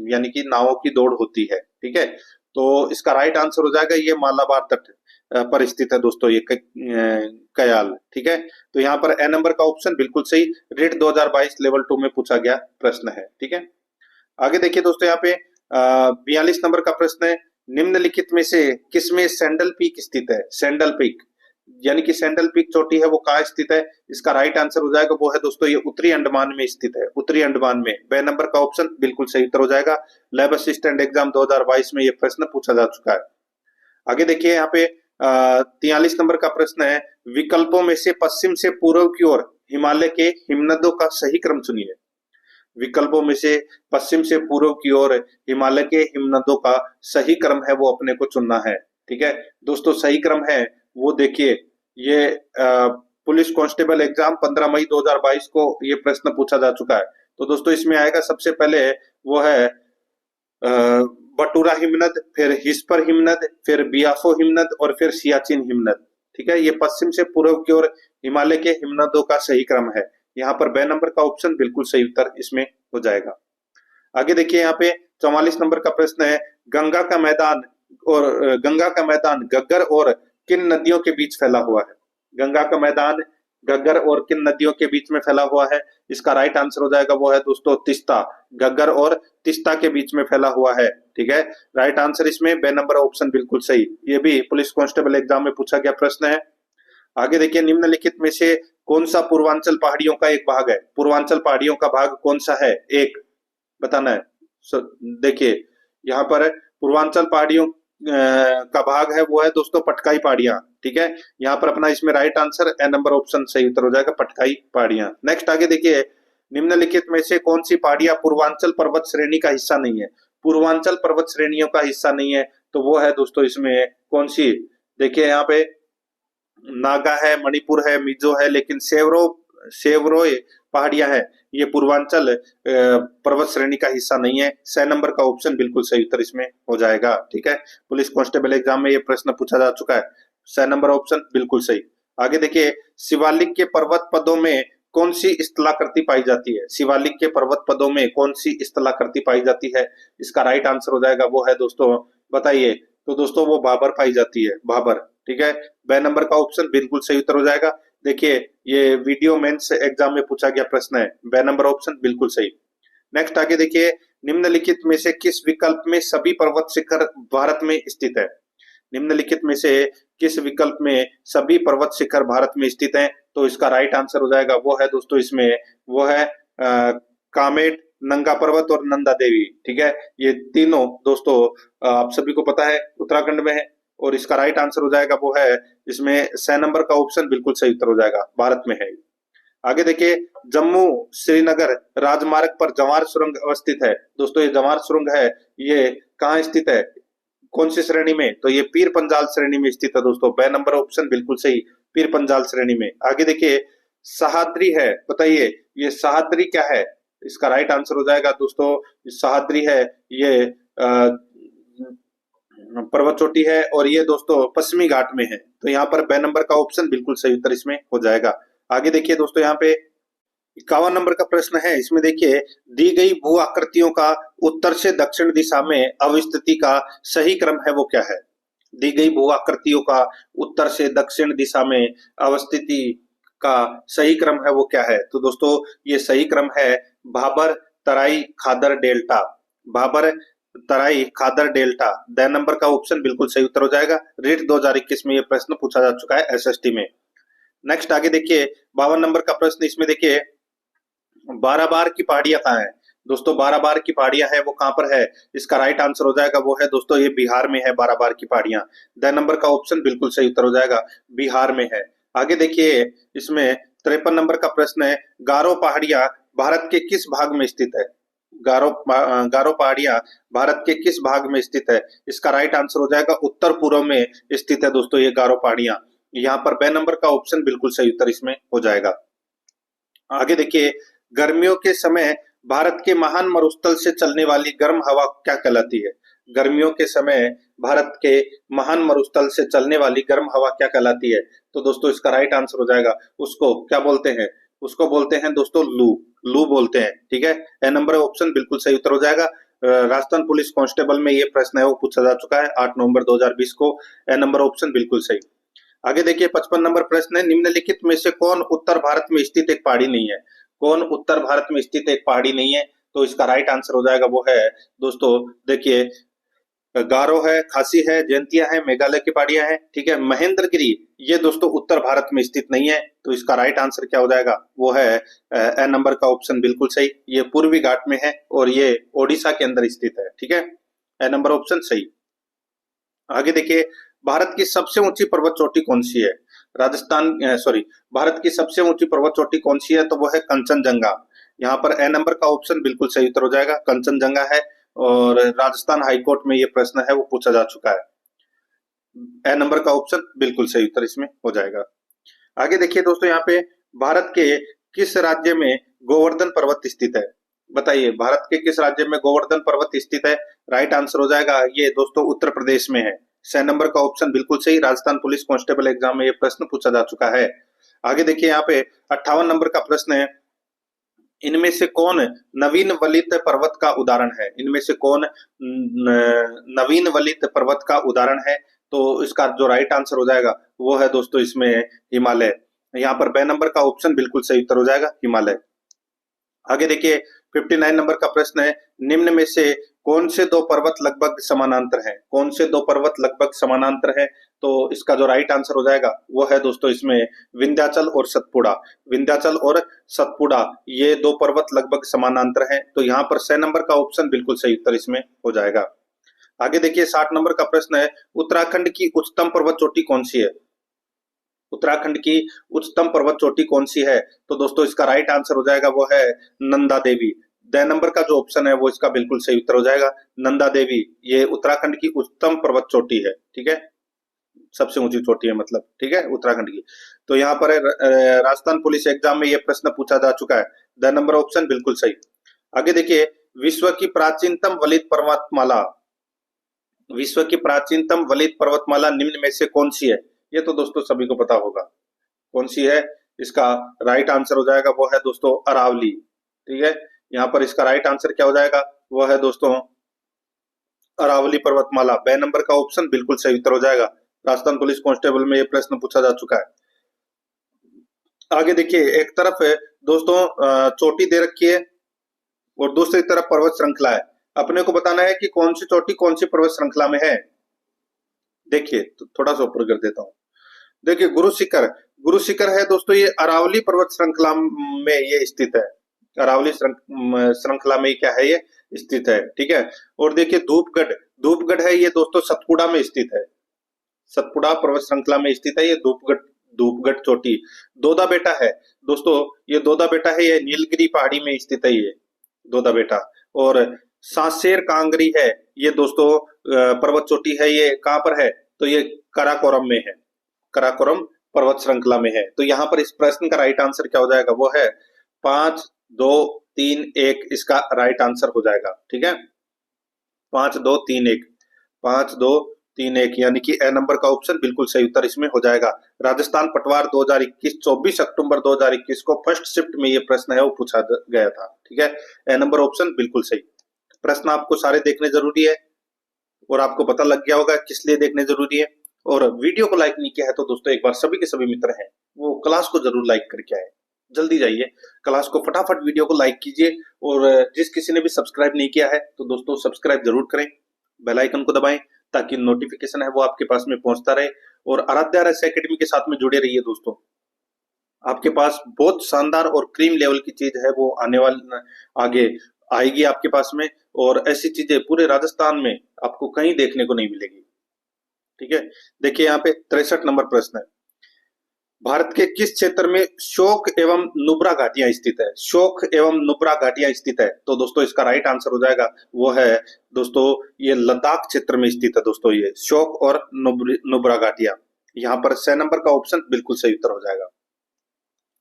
यानी कि नावों की दौड़ होती है। ठीक है, तो इसका राइट आंसर हो जाएगा ये मालाबार तट पर स्थित है दोस्तों ये कयाल। ठीक है, तो यहाँ पर ए नंबर का ऑप्शन बिल्कुल सही। रेट 2022 लेवल 2 में पूछा गया प्रश्न है। ठीक है, आगे देखिए दोस्तों, यहाँ पे 42 नंबर का प्रश्न है, निम्नलिखित में से किसमें सैंडल पीक स्थित है? सैंडल पीक, यानी कि सैंडल पीक चोटी है, वो कहाँ स्थित है? इसका राइट आंसर हो जाएगा वो है दोस्तों ये उत्तरी अंडमान में स्थित है। उत्तरी अंडमान में बे नंबर का ऑप्शन बिल्कुल सही उत्तर हो जाएगा। लैब असिस्टेंट एग्जाम 2022 में ये प्रश्न पूछा जा चुका है। आगे देखिए, यहाँ पे 43 नंबर का प्रश्न है, विकल्पों में से पश्चिम से पूर्व की ओर हिमालय के हिमनदों का सही क्रम चुनिए। विकल्पों में से पश्चिम से पूर्व की ओर हिमालय के हिमनदों का सही क्रम है वो अपने को चुनना है। ठीक है दोस्तों, सही क्रम है वो देखिए, ये पुलिस कांस्टेबल एग्जाम 15 मई 2022 को ये प्रश्न पूछा जा चुका है। तो दोस्तों इसमें आएगा सबसे पहले वो है बटूरा हिमनद, फिर हिस्पर हिमनद, फिर बियाफो हिमनद और फिर सियाचिन हिमनद। ठीक है, ये पश्चिम से पूर्व की ओर हिमालय के हिमनदों का सही क्रम है। यहाँ पर बे नंबर का ऑप्शन बिल्कुल सही उत्तर इसमें हो जाएगा। आगे देखिए, यहाँ पे 44 नंबर का प्रश्न है, गंगा का मैदान गग्गर और किन नदियों के बीच फैला हुआ है? गंगा का मैदान गग्गर और किन नदियों के बीच में फैला हुआ है? इसका राइट आंसर हो जाएगा वो है दोस्तों तिस्ता। गग्गर और तिस्ता के बीच में फैला हुआ है। ठीक है, राइट आंसर इसमें बे नंबर ऑप्शन बिल्कुल सही। ये भी पुलिस कांस्टेबल एग्जाम में पूछा गया प्रश्न है। आगे देखिए, निम्नलिखित में से कौन सा पूर्वांचल पहाड़ियों का एक भाग है? पूर्वांचल पहाड़ियों का भाग कौन सा है? एक बताना है। देखिए यहाँ पर पूर्वांचल पहाड़ियों का भाग है वो है दोस्तों पटकाई पहाड़ियां। ठीक है, यहाँ पर अपना इसमें right answer A number option सही उत्तर हो जाएगा, पटकाई पहाड़ियां। नेक्स्ट आगे देखिए, निम्नलिखित में से कौन सी पहाड़ियां पूर्वांचल पर्वत श्रेणी का हिस्सा नहीं है? पूर्वांचल पर्वत श्रेणियों का हिस्सा नहीं है, तो वो है दोस्तों इसमें कौन सी? देखिए यहाँ पे नागा है, मणिपुर है, मिजो है, लेकिन सेवरोय पहाड़ियां है, ये पूर्वांचल पर्वत श्रेणी का हिस्सा नहीं है। 6 नंबर का ऑप्शन बिल्कुल सही उत्तर इसमें हो जाएगा। ठीक है, पुलिस कांस्टेबल एग्जाम में ये प्रश्न पूछा जा चुका है। 6 नंबर ऑप्शन बिल्कुल सही। आगे देखिए, शिवालिक के पर्वत पदों में कौन सी स्थलाकृति पाई जाती है? शिवालिक के पर्वत पदों में कौन सी स्थलाकृति पाई जाती है? इसका राइट आंसर हो जाएगा वो है दोस्तों, बताइए। तो दोस्तों वो भाबर पाई जाती है, भाबर। ठीक है, बे नंबर का ऑप्शन बिल्कुल सही उत्तर हो जाएगा। देखिए ये वीडियो मेंस एग्जाम में पूछा गया प्रश्न है, बे नंबर ऑप्शन बिल्कुल सही। नेक्स्ट आगे देखिए, निम्नलिखित में से किस विकल्प में सभी पर्वत शिखर भारत में स्थित है? निम्नलिखित में से किस विकल्प में सभी पर्वत शिखर भारत में स्थित हैं? तो इसका राइट आंसर हो जाएगा वो है दोस्तों इसमें वो है कामेट, नंगा पर्वत और नंदा देवी। ठीक है, ये तीनों दोस्तों आप सभी को पता है उत्तराखंड में है, और इसका राइट आंसर हो जाएगा वो है इसमें 6 नंबर का ऑप्शन बिल्कुल सही उत्तर हो जाएगा, भारत में है। आगे देखिए, जम्मू श्रीनगर राजमार्ग पर जवार सुरंग अवस्थित है। दोस्तों ये जवार सुरंग है, ये कहाँ स्थित है, कौन सी श्रेणी में? तो ये पीर पंजाल श्रेणी में स्थित है दोस्तों, बे नंबर ऑप्शन बिल्कुल सही, पीर पंजाल श्रेणी में। आगे देखिए, सहाद्री है, बताइए ये सहाद्री क्या है? इसका राइट आंसर हो जाएगा दोस्तों सहाद्री है, ये पर्वत चोटी है, और ये दोस्तों पश्चिमी घाट में है। तो यहाँ पर बे नंबर का ऑप्शन बिल्कुल सही उत्तर इसमें हो जाएगा। आगे देखिए दोस्तों, यहाँ पे 51 नंबर का प्रश्न है, इसमें देखिए, दी गई भू आकृतियों का उत्तर से दक्षिण दिशा में अवस्थिति का सही क्रम है वो क्या है? दी गई भू आकृतियों का उत्तर से दक्षिण दिशा में अवस्थिति का सही क्रम है वो क्या है? तो दोस्तों ये सही क्रम है भाबर, तराई, खादर, डेल्टा। भाबर, तराई, खादर, डेल्टा। द नंबर का ऑप्शन बिल्कुल सही उत्तर हो जाएगा। रीट 2021 में ये प्रश्न पूछा जा चुका है एसएसटी में। नेक्स्ट आगे देखिए, 52 नंबर का प्रश्न, इसमें देखिए बाराबार की पहाड़ियां कहाँ है दोस्तों? बाराबार की पहाड़ियां है वो कहाँ पर है? इसका राइट आंसर हो जाएगा वो है दोस्तों ये बिहार में है बाराबार की पहाड़ियां। द नंबर का ऑप्शन बिल्कुल सही उत्तर हो जाएगा, बिहार में है। आगे देखिए इसमें 53 नंबर का प्रश्न है, गारो पहाड़ियां भारत के किस भाग में स्थित है? गारो पहाड़ियां भारत के किस भाग में स्थित है? इसका राइट आंसर हो जाएगा उत्तर पूर्व में स्थित है दोस्तों ये गारो पहाड़ियां। यहाँ पर बे नंबर का ऑप्शन बिल्कुल सही उत्तर इसमें हो जाएगा। आगे देखिए, गर्मियों के समय भारत के महान मरुस्थल से चलने वाली गर्म हवा क्या कहलाती है? गर्मियों के समय भारत के महान मरुस्थल से चलने वाली गर्म हवा क्या कहलाती है? तो दोस्तों इसका राइट आंसर हो जाएगा, उसको क्या बोलते हैं? उसको बोलते हैं दोस्तों लू। लू बोलते हैं, ठीक है। ए नंबर ऑप्शन बिल्कुल सही उत्तर हो जाएगा। राजस्थान पुलिस कांस्टेबल में ये प्रश्न है वो पूछा जा चुका है 8 नवंबर 2020 को। ए नंबर ऑप्शन बिल्कुल सही। आगे देखिए 55 नंबर प्रश्न है, निम्नलिखित में से कौन उत्तर भारत में स्थित एक पहाड़ी नहीं है? कौन उत्तर भारत में स्थित एक पहाड़ी नहीं है? तो इसका राइट आंसर हो जाएगा वो है दोस्तों देखिए गारो है, खासी है, जयंतिया है, मेघालय की पहाड़ियां हैं, ठीक है। महेंद्रगिरी ये दोस्तों उत्तर भारत में स्थित नहीं है, तो इसका राइट आंसर क्या हो जाएगा वो है ए नंबर का ऑप्शन बिल्कुल सही। ये पूर्वी घाट में है और ये ओडिशा के अंदर स्थित है, ठीक है। ए नंबर ऑप्शन सही। आगे देखिए भारत की सबसे ऊंची पर्वत चोटी कौन सी है? भारत की सबसे ऊंची पर्वत चोटी कौन सी है? तो वो है कंचनजंगा। यहाँ पर ए नंबर का ऑप्शन बिल्कुल सही उत्तर हो जाएगा, कंचनजंगा है। और राजस्थान हाईकोर्ट में ये प्रश्न है वो पूछा जा चुका है। ए नंबर का ऑप्शन बिल्कुल सही उत्तर इसमें हो जाएगा। आगे देखिए दोस्तों यहाँ पे भारत के किस राज्य में गोवर्धन पर्वत स्थित है? बताइए भारत के किस राज्य में गोवर्धन पर्वत स्थित है? राइट आंसर हो जाएगा ये दोस्तों उत्तर प्रदेश में है। 6 नंबर का ऑप्शन बिल्कुल सही। राजस्थान पुलिस कांस्टेबल एग्जाम में ये प्रश्न पूछा जा चुका है। आगे देखिए यहाँ पे 58 नंबर का प्रश्न है, इनमें से कौन नवीन वलित पर्वत का उदाहरण है? इनमें से कौन नवीन वलित पर्वत का उदाहरण है? तो इसका जो राइट आंसर हो जाएगा वो है दोस्तों इसमें हिमालय। यहाँ पर बे नंबर का ऑप्शन बिल्कुल सही उत्तर हो जाएगा हिमालय। आगे देखिए 59 नंबर का प्रश्न है, निम्न में से कौन से दो पर्वत लगभग समानांतर हैं? कौन से दो पर्वत लगभग समानांतर हैं? तो इसका जो राइट आंसर हो जाएगा वो है दोस्तों इसमें विंध्याचल और सतपुड़ा। विंध्याचल और सतपुड़ा ये दो पर्वत लगभग समानांतर हैं, तो यहाँ पर 6 नंबर का ऑप्शन बिल्कुल सही उत्तर इसमें हो जाएगा। आगे देखिए 60 नंबर का प्रश्न है, उत्तराखंड की उच्चतम पर्वत चोटी कौन सी है? उत्तराखंड की उच्चतम पर्वत चोटी कौन सी है? तो दोस्तों इसका राइट आंसर हो जाएगा वो है नंदा देवी। द नंबर का जो ऑप्शन है वो इसका बिल्कुल सही उत्तर हो जाएगा, नंदा देवी। ये उत्तराखंड की उच्चतम पर्वत चोटी है, ठीक है। सबसे ऊंची चोटी है मतलब, ठीक है, उत्तराखंड की। तो यहाँ पर राजस्थान पुलिस एग्जाम में ये प्रश्न पूछा जा चुका है। द नंबर ऑप्शन बिल्कुल सही। आगे देखिए विश्व की प्राचीनतम वलित पर्वतमाला, विश्व की प्राचीनतम वलित पर्वतमाला निम्न में से कौन सी है? ये तो दोस्तों सभी को पता होगा कौन सी है। इसका राइट आंसर हो जाएगा वो है दोस्तों अरावली, ठीक है। यहाँ पर इसका राइट आंसर क्या हो जाएगा वो है दोस्तों अरावली पर्वतमाला। बे नंबर का ऑप्शन बिल्कुल सही उत्तर हो जाएगा। राजस्थान पुलिस कांस्टेबल में ये प्रश्न पूछा जा चुका है। आगे देखिए एक तरफ है दोस्तों चोटी दे रखी है और दूसरी तरफ पर्वत श्रृंखला है। अपने को बताना है कि कौन सी चोटी कौन सी पर्वत श्रृंखला में है। देखिए तो थोड़ा सा ऊपर कर देता हूँ। देखिए गुरु शिखर, गुरु शिखर है दोस्तों ये अरावली पर्वत श्रृंखला में ये स्थित है। अरावली श्रृंखला में क्या है ये स्थित है, ठीक है। और देखिए धूपगढ़, धूपगढ़ है ये दोस्तों सतपुड़ा में स्थित है। सतपुड़ा पर्वत श्रृंखला में स्थित है ये धूपगढ़, धूपगढ़ चोटी। दोदा बेटा है दोस्तों, ये दोदा बेटा है ये नीलगिरी पहाड़ी में स्थित है ये दोदा बेटा। और सांसेर कांगरी है ये दोस्तों पर्वत चोटी है, ये कहाँ पर है? तो ये कराकोरम में है, कराकोरम पर्वत श्रृंखला में है। तो यहाँ पर इस प्रश्न का राइट आंसर क्या हो जाएगा वो है 5 2 3 1 इसका राइट आंसर हो जाएगा, ठीक है। 5 2 3 1, 5 2 3 1 यानी कि ए नंबर का ऑप्शन बिल्कुल सही उत्तर इसमें हो जाएगा। राजस्थान पटवार 2021 24 अक्टूबर 2021 को फर्स्ट शिफ्ट में ये प्रश्न है वो पूछा गया था, ठीक है। ए नंबर ऑप्शन बिल्कुल सही। प्रश्न आपको सारे देखने जरूरी है और आपको पता लग गया होगा किस लिए देखने जरूरी है। और वीडियो को लाइक नहीं किया है तो दोस्तों एक बार सभी के सभी मित्र हैं वो क्लास को जरूर लाइक करके आए। जल्दी जाइए क्लास को फटाफट वीडियो को लाइक कीजिए। और जिस किसी ने भी सब्सक्राइब नहीं किया है तो दोस्तों सब्सक्राइब जरूर करें, बेल आइकन को दबाएं ताकि नोटिफिकेशन है वो आपके पास में पहुंचता रहे। और आराध्या रहस्य एकेडमी के साथ में जुड़े रहिए दोस्तों। आपके पास बहुत शानदार और क्रीम लेवल की चीज है, वो आने वाले आगे आएगी आपके पास में। और ऐसी चीजें पूरे राजस्थान में आपको कहीं देखने को नहीं मिलेगी। ठीक है, देखिए यहाँ पे 63 नंबर प्रश्न है। भारत के किस क्षेत्र में शोक एवं नुब्रा घाटियां स्थित है? शोक एवं नुब्रा घाटियां स्थित है, तो दोस्तों इसका राइट आंसर हो जाएगा वो है दोस्तों ये लद्दाख क्षेत्र में स्थित है दोस्तों, ये शोक और नुब्रा घाटियां। यहाँ पर 6 नंबर का ऑप्शन बिल्कुल सही उत्तर हो जाएगा।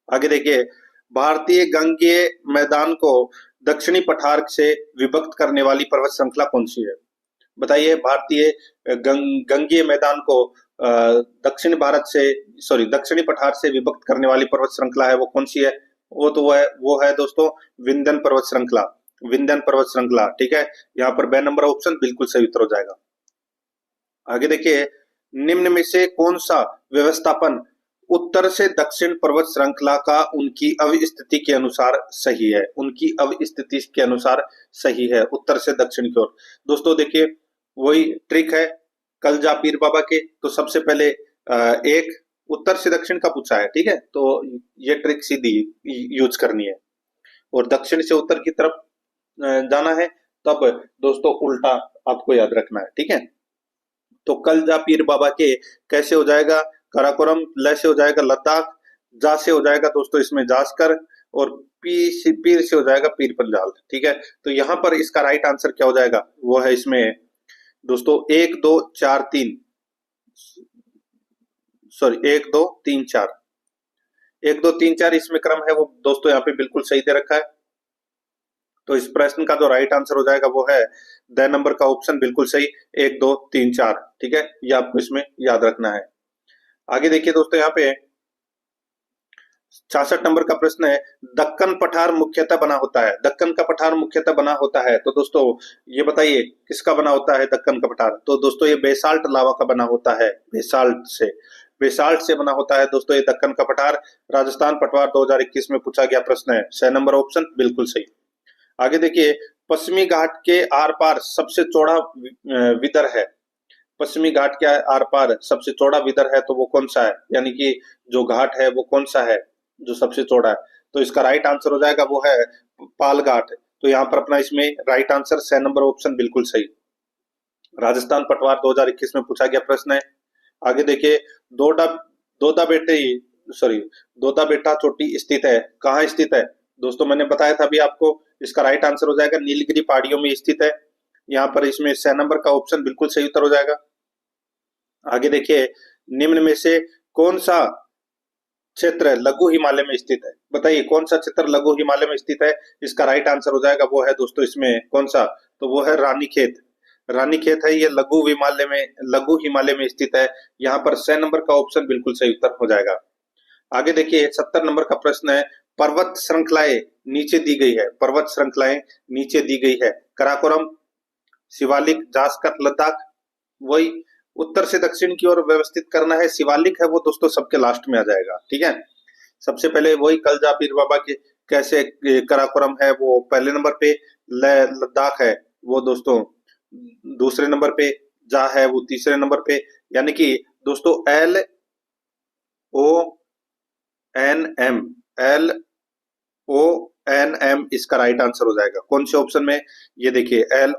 आगे देखिए, भारतीय गंगेय मैदान को दक्षिणी पठार से विभक्त करने वाली पर्वत श्रृंखला कौन सी है? बताइए, भारतीय गंगेय मैदान को दक्षिणी पठार से विभक्त करने वाली पर्वत श्रृंखला है वो कौन सी है? वो है दोस्तों विंध्यन पर्वत श्रृंखला। विंध्यन पर्वत श्रृंखला, ठीक है। यहाँ पर 2 नंबर ऑप्शन बिल्कुल सही उत्तर हो जाएगा। आगे देखिए, निम्न में से कौन सा व्यवस्थापन उत्तर से दक्षिण पर्वत श्रृंखला का उनकी अवस्थिति के अनुसार सही है? उनकी अवस्थिति के अनुसार सही है, उत्तर से दक्षिण की ओर। दोस्तों देखिए, वही ट्रिक है कलजा पीर बाबा के। तो सबसे पहले एक उत्तर से दक्षिण का पूछा है, ठीक है, तो ये ट्रिक सीधी यूज करनी है। और दक्षिण से उत्तर की तरफ जाना है, तब दोस्तों उल्टा आपको याद रखना है, ठीक है। तो कलजा पीर बाबा के कैसे हो जाएगा? काराकोरम। ल से हो जाएगा लद्दाख। जा से हो जाएगा दोस्तों इसमें जास्कर। और पीर से हो जाएगा पीर पंजाल, ठीक है। तो यहाँ पर इसका राइट आंसर क्या हो जाएगा? वो है इसमें दोस्तों 1 2 4 3 सॉरी 1 2 3 4 1 2 3 4 इसमें क्रम है वो दोस्तों यहाँ पे बिल्कुल सही दे रखा है। तो इस प्रश्न का जो राइट आंसर हो जाएगा वो है 2 नंबर का ऑप्शन बिल्कुल सही, 1 2 3 4, ठीक है। ये आपको इसमें याद रखना है। आगे देखिए दोस्तों, यहाँ पे 66 नंबर का प्रश्न है, दक्कन पठार मुख्यतः बना होता है। दक्कन का पठार मुख्यतः बना होता है, तो दोस्तों ये बताइए किसका बना होता है दक्कन का पठार? तो दोस्तों ये बेसाल्ट लावा का बना होता है। बेसाल्ट से बना होता है दोस्तों ये दक्कन का पठार। राजस्थान पटवार 2021 में पूछा गया प्रश्न है। 6 नंबर ऑप्शन बिल्कुल सही। आगे देखिए, पश्चिमी घाट के आर पार सबसे चौड़ा विदर है। पश्चिमी घाट के आर पार सबसे चौड़ा विदर है, तो वो कौन सा है? यानी कि जो घाट है वो कौन सा है जो सबसे चौड़ा है? तो इसका राइट आंसर हो जाएगा वो है पाल घाट। तो यहाँ पर अपना इसमें राइट आंसर 6 नंबर ऑप्शन बिल्कुल सही। राजस्थान पटवार 2021 में पूछा गया प्रश्न है। आगे देखिए, दोदा दोदा बेटे सॉरी दोदा बेटा चोटी स्थित है, कहाँ स्थित है? दोस्तों मैंने बताया था अभी आपको, इसका राइट आंसर हो जाएगा नीलगिरी पहाड़ियों में स्थित है। यहाँ पर इसमें 6 नंबर का ऑप्शन बिल्कुल सही उत्तर हो जाएगा। आगे देखिए, निम्न में से कौन सा क्षेत्र लघु हिमालय में स्थित है? बताइए कौन सा क्षेत्र लघु हिमालय में स्थित है? इसका राइट आंसर हो जाएगा वो है दोस्तों इसमें कौन सा? तो वो है रानीखेत। रानीखेत है ये लघु हिमालय में स्थित है। यहाँ पर 6 नंबर का ऑप्शन बिल्कुल सही उत्तर हो जाएगा। आगे देखिए, 70 नंबर का प्रश्न है, पर्वत श्रृंखलाएं नीचे दी गई है। पर्वत श्रृंखलाएं नीचे दी गई है। कराकोरम, शिवालिक, जास्कर, लद्दाख। वही उत्तर से दक्षिण की ओर व्यवस्थित करना है। शिवालिक है वो दोस्तों सबके लास्ट में आ जाएगा, ठीक है। सबसे पहले वही कलजा पीर बाबा के कैसे कराकोरम है वो पहले नंबर पे, लद्दाख है वो दोस्तों दूसरे नंबर पे, जा है वो तीसरे नंबर पे। यानी कि दोस्तों LONM इसका राइट आंसर हो जाएगा। कौन से ऑप्शन में? ये देखिए LONM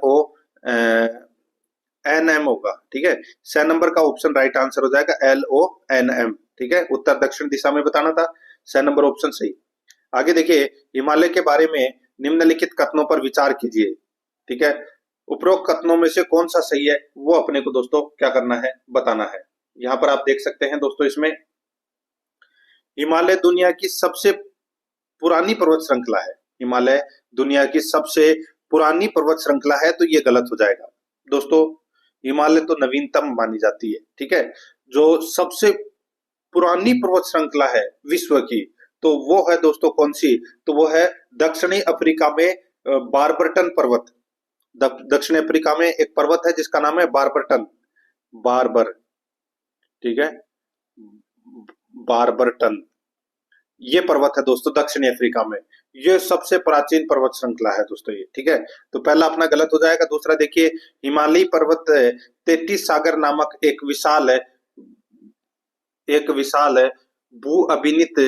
होगा, ठीक है। 6 नंबर का ऑप्शन राइट आंसर हो जाएगा LONM, ठीक है। उत्तर दक्षिण दिशा में बताना था, 6 नंबर ऑप्शन सही। आगे देखिए, हिमालय के बारे में निम्नलिखित कथनों पर विचार कीजिए, ठीक है। उपरोक्त कथनों में से कौन सा सही है वो अपने को दोस्तों क्या करना है, बताना है। यहाँ पर आप देख सकते हैं दोस्तों, इसमें हिमालय दुनिया की सबसे पुरानी पर्वत श्रृंखला है। हिमालय दुनिया की सबसे पुरानी पर्वत श्रृंखला है, तो ये गलत हो जाएगा दोस्तों। हिमालय तो नवीनतम मानी जाती है, ठीक है। जो सबसे पुरानी पर्वत श्रृंखला है विश्व की, तो वो है दोस्तों कौन सी? तो वो है दक्षिणी अफ्रीका में बारबरटन पर्वत। दक्षिण अफ्रीका में एक पर्वत है जिसका नाम है बारबर, ठीक है, बारबरटन। ये पर्वत है दोस्तों दक्षिणी अफ्रीका में। ये सबसे प्राचीन पर्वत श्रृंखला है दोस्तों ये, ठीक है। तो पहला अपना गलत हो जाएगा। दूसरा देखिए, हिमालयी पर्वत 33 सागर नामक एक विशाल है भू अभिनीत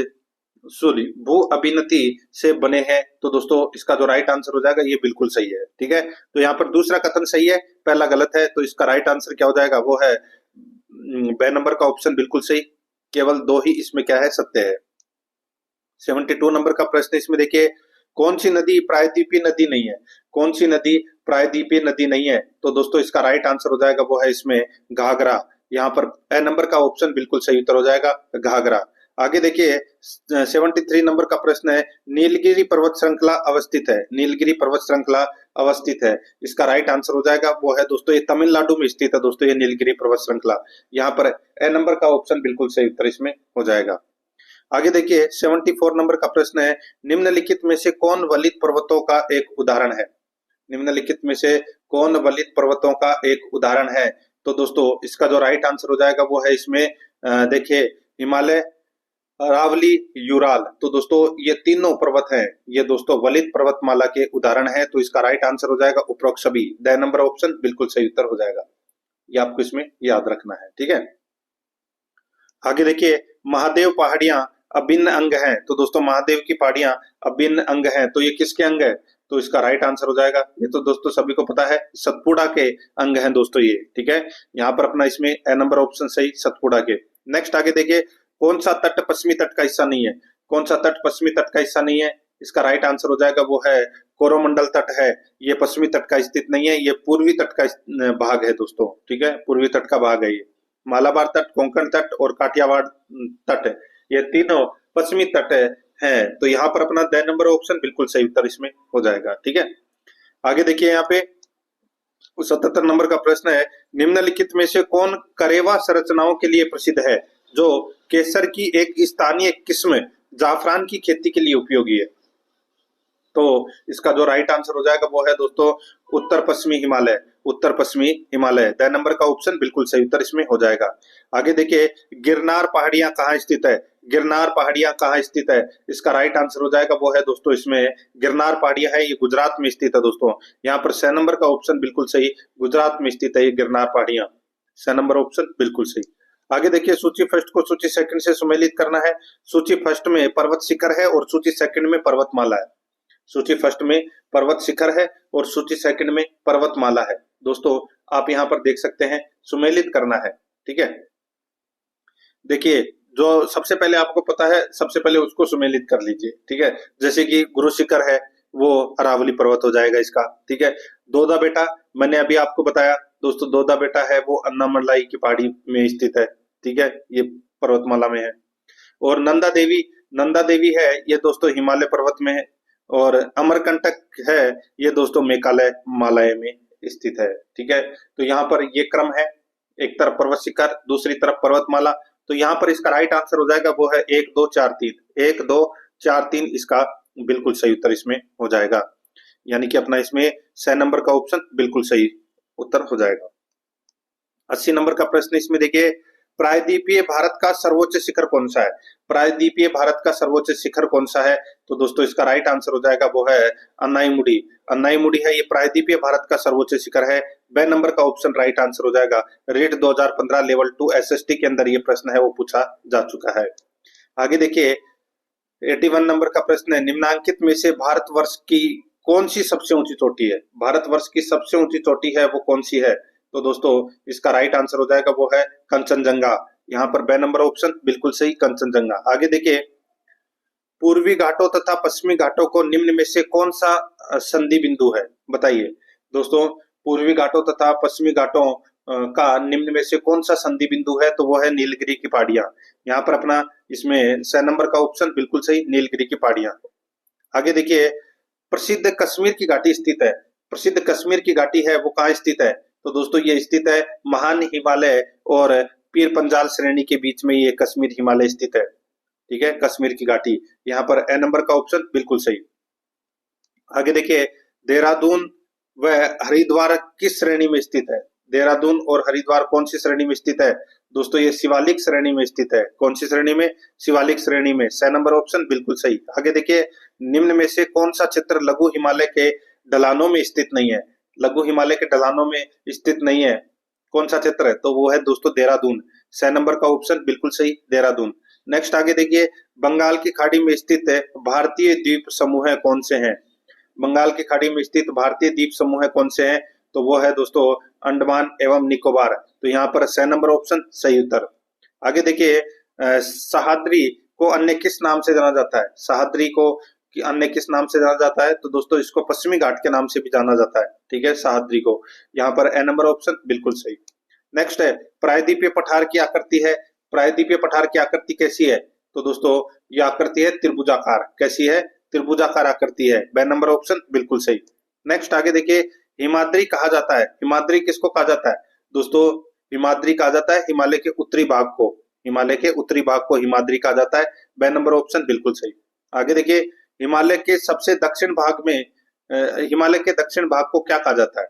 सॉरी, भू अभिनति से बने हैं। तो दोस्तों इसका जो राइट आंसर हो जाएगा ये बिल्कुल सही है। ठीक है, तो यहाँ पर दूसरा कथन सही है, पहला गलत है, तो इसका राइट आंसर क्या हो जाएगा, वो है बे नंबर का ऑप्शन बिल्कुल सही। केवल दो ही इसमें क्या है, सत्य है। 72 नंबर का प्रश्न इसमें देखिए, कौन सी नदी प्रायद्वीपीय नदी नहीं है? कौन सी नदी प्रायद्वीपीय नदी नहीं है? तो दोस्तों इसका राइट आंसर हो जाएगा वो है इसमें घाघरा। यहाँ पर ए नंबर का ऑप्शन बिल्कुल सही उत्तर हो जाएगा घाघरा। आगे देखिए 73 नंबर का प्रश्न है, नीलगिरी पर्वत श्रृंखला अवस्थित है। नीलगिरी पर्वत श्रृंखला अवस्थित है, इसका राइट आंसर हो जाएगा वो है दोस्तों, ये तमिलनाडु में स्थित है दोस्तों, ये नीलगिरी पर्वत श्रृंखला। यहाँ पर ए नंबर का ऑप्शन बिल्कुल सही उत्तर इसमें हो जाएगा। आगे देखिए 74 नंबर का प्रश्न है, निम्नलिखित में से कौन वलित पर्वतों का एक उदाहरण है? निम्नलिखित में से कौन वलित पर्वतों का एक उदाहरण है? तो दोस्तों इसका जो राइट आंसर हो जाएगा वो है इसमें देखिए हिमालय, अरावली, यूराल। तो दोस्तों ये तीनों पर्वत हैं, ये दोस्तों वलित पर्वतमाला के उदाहरण है। तो इसका राइट आंसर हो जाएगा उपरोक्त सभी, द नंबर ऑप्शन बिल्कुल सही उत्तर हो जाएगा। ये आपको इसमें याद रखना है। ठीक है, आगे देखिए महादेव पहाड़ियां अभिन्न अंग हैं। तो दोस्तों महादेव की पहाड़ियां अभिन्न अंग हैं, तो ये किसके अंग है? तो इसका राइट आंसर हो जाएगा, ये तो दोस्तों सभी को पता है, सतपुड़ा के अंग हैं दोस्तों ये। ठीक है, यहाँ पर अपना इसमें ए नंबर ऑप्शन सही, सतपुड़ा के। नेक्स्ट आगे देखिए, कौन सा तट पश्चिमी तट का हिस्सा नहीं है? कौन सा तट पश्चिमी तट का हिस्सा नहीं है? इसका राइट आंसर हो जाएगा वो है कोरोमंडल तट है, ये पश्चिमी तट का स्थित नहीं है, ये पूर्वी तट का भाग है दोस्तों। ठीक है, पूर्वी तट का भाग है ये। मालाबार तट, कोंकण तट और काठियावाड़ तट, ये तीनों पश्चिमी तट है। तो यहाँ पर अपना द नंबर ऑप्शन बिल्कुल सही उत्तर इसमें हो जाएगा। ठीक है, आगे देखिए यहाँ पे 77 नंबर का प्रश्न है, निम्नलिखित में से कौन करेवा संरचनाओं के लिए प्रसिद्ध है, जो केसर की एक स्थानीय किस्म जाफरान की खेती के लिए उपयोगी है? तो इसका जो राइट आंसर हो जाएगा वो है दोस्तों उत्तर पश्चिमी हिमालय। उत्तर पश्चिमी हिमालय, द नंबर का ऑप्शन बिल्कुल सही उत्तर इसमें हो जाएगा। आगे देखिए गिरनार पहाड़ियां कहाँ स्थित है? गिरनार पहाड़ियां कहाँ स्थित है? इसका राइट आंसर हो जाएगा वो है दोस्तों इसमें गिरनार पहाड़ियां है, ये गुजरात में स्थित है दोस्तों। यहाँ पर 6 नंबर का ऑप्शन बिल्कुल सही, गुजरात में स्थित है ये गिरनार पहाड़ियां। 6 नंबर ऑप्शन बिल्कुल सही। आगे देखिए सूची फर्स्ट को सूची सेकंड से सुमेलित करना है। सूची फर्स्ट में पर्वत शिखर है और सूची सेकंड में पर्वतमाला है। सूची फर्स्ट में पर्वत शिखर है और सूची सेकंड में पर्वतमाला है। दोस्तों आप यहाँ पर देख सकते हैं, सुमेलित करना है। ठीक है, देखिए जो सबसे पहले आपको पता है, सबसे पहले उसको सुमेलित कर लीजिए। ठीक है, जैसे कि गुरु शिखर है वो अरावली पर्वत हो जाएगा इसका। ठीक है, दोदा बेटा मैंने अभी आपको बताया दोस्तों, दोदा बेटा है वो अन्नामलाई की पहाड़ी में स्थित है। ठीक है, ये पर्वतमाला में है। और नंदा देवी, नंदा देवी है ये दोस्तों हिमालय पर्वत में है। और अमरकंटक है ये दोस्तों मेघालय मालय में स्थित है। ठीक है, तो यहाँ पर ये क्रम है, एक तरफ पर्वत शिखर, दूसरी तरफ पर्वतमाला। तो यहाँ पर इसका राइट आंसर हो जाएगा वो है 1 2 4 3, 1 2 4 3 इसका बिल्कुल सही उत्तर इसमें हो जाएगा। यानी कि अपना इसमें 6 नंबर का ऑप्शन बिल्कुल सही उत्तर हो जाएगा। 80 नंबर का प्रश्न इसमें देखिए, प्रायद्वीपीय भारत का सर्वोच्च शिखर कौन सा है? प्रायद्वीपीय भारत का सर्वोच्च शिखर कौन सा है? तो दोस्तों इसका राइट आंसर हो जाएगा वो है अन्नाईमुडी। अन्नाईमुडी है ये प्रायद्वीपीय भारत का सर्वोच्च शिखर है। बे नंबर का ऑप्शन राइट आंसर हो जाएगा। रेट 2015 लेवल 2 एसएसटी के अंदर ये प्रश्न है वो पूछा जा चुका है। आगे देखिए 81 नंबर का प्रश्न है, निम्नांकित में से भारतवर्ष की कौन सी सबसे ऊंची चोटी है? भारतवर्ष की सबसे ऊंची चोटी है वो कौन सी है? तो दोस्तों इसका राइट आंसर हो जाएगा वो है कंचनजंगा। यहाँ पर बे नंबर ऑप्शन बिल्कुल सही, कंचनजंगा। आगे देखिए पूर्वी घाटों तथा पश्चिमी घाटों को निम्न में से कौन सा संधि बिंदु है? बताइए दोस्तों, पूर्वी घाटों तथा पश्चिमी घाटों का निम्न में से कौन सा संधि बिंदु है? तो वो है नीलगिरी की पहाड़ियां। यहाँ पर अपना इसमें 6 नंबर का ऑप्शन बिल्कुल सही, नीलगिरी की पहाड़ियां। आगे देखिए प्रसिद्ध कश्मीर की घाटी स्थित है। प्रसिद्ध कश्मीर की घाटी है वो कहाँ स्थित है? तो दोस्तों ये स्थित है महान हिमालय और पीर पंजाल श्रेणी के बीच में ये कश्मीर हिमालय स्थित है। ठीक है, कश्मीर की घाटी। यहाँ पर ए नंबर का ऑप्शन बिल्कुल सही। आगे देखिए देहरादून व हरिद्वार किस श्रेणी में स्थित है? देहरादून और हरिद्वार कौन सी श्रेणी में स्थित है? दोस्तों ये शिवालिक श्रेणी में स्थित है। कौन सी श्रेणी में? शिवालिक श्रेणी में। 6 नंबर ऑप्शन बिल्कुल सही। आगे देखिए निम्न में से कौन सा क्षेत्र लघु हिमालय के ढलानों में स्थित नहीं है? लघु हिमालय के ढलानों में स्थित नहीं है, कौन सा क्षेत्र है? तो वो है दोस्तों देहरादून। 6 नंबर का ऑप्शन बिल्कुल सही, देहरादून। नेक्स्ट आगे देखिए, बंगाल की खाड़ी में स्थित भारतीय द्वीप समूह कौन से हैं? बंगाल की खाड़ी में स्थित भारतीय द्वीप समूह कौन से हैं? तो वो है दोस्तों अंडमान एवं निकोबार। तो यहाँ पर 6 नंबर ऑप्शन सही उत्तर। आगे देखिए, सह्याद्री को अन्य किस नाम से जाना जाता है? सह्याद्री को कि अन्य किस नाम से जाना जाता है? तो दोस्तों इसको पश्चिमी घाट के नाम से भी जाना जाता है, ठीक है, सह्याद्री को। यहाँ पर ए नंबर ऑप्शन बिल्कुल सही। नेक्स्ट है, प्रायद्वीपीय पठार की आकृति है, प्रायद्वीपीय पठार की आकृति कैसी है? तो दोस्तों ये आकृति है त्रिभुजाकार। कैसी है? त्रिभुजाकार आकृति है। बे नंबर ऑप्शन बिल्कुल सही। नेक्स्ट आगे देखिए, हिमाद्री कहा जाता है, हिमाद्री किसको कहा जाता है? दोस्तों हिमाद्री कहा जाता है हिमालय के उत्तरी भाग को, हिमालय के उत्तरी भाग को हिमाद्री कहा जाता है। बे नंबर ऑप्शन बिल्कुल सही। आगे देखिए, हिमालय के सबसे दक्षिण भाग में हिमालय के दक्षिण भाग को क्या कहा जाता है?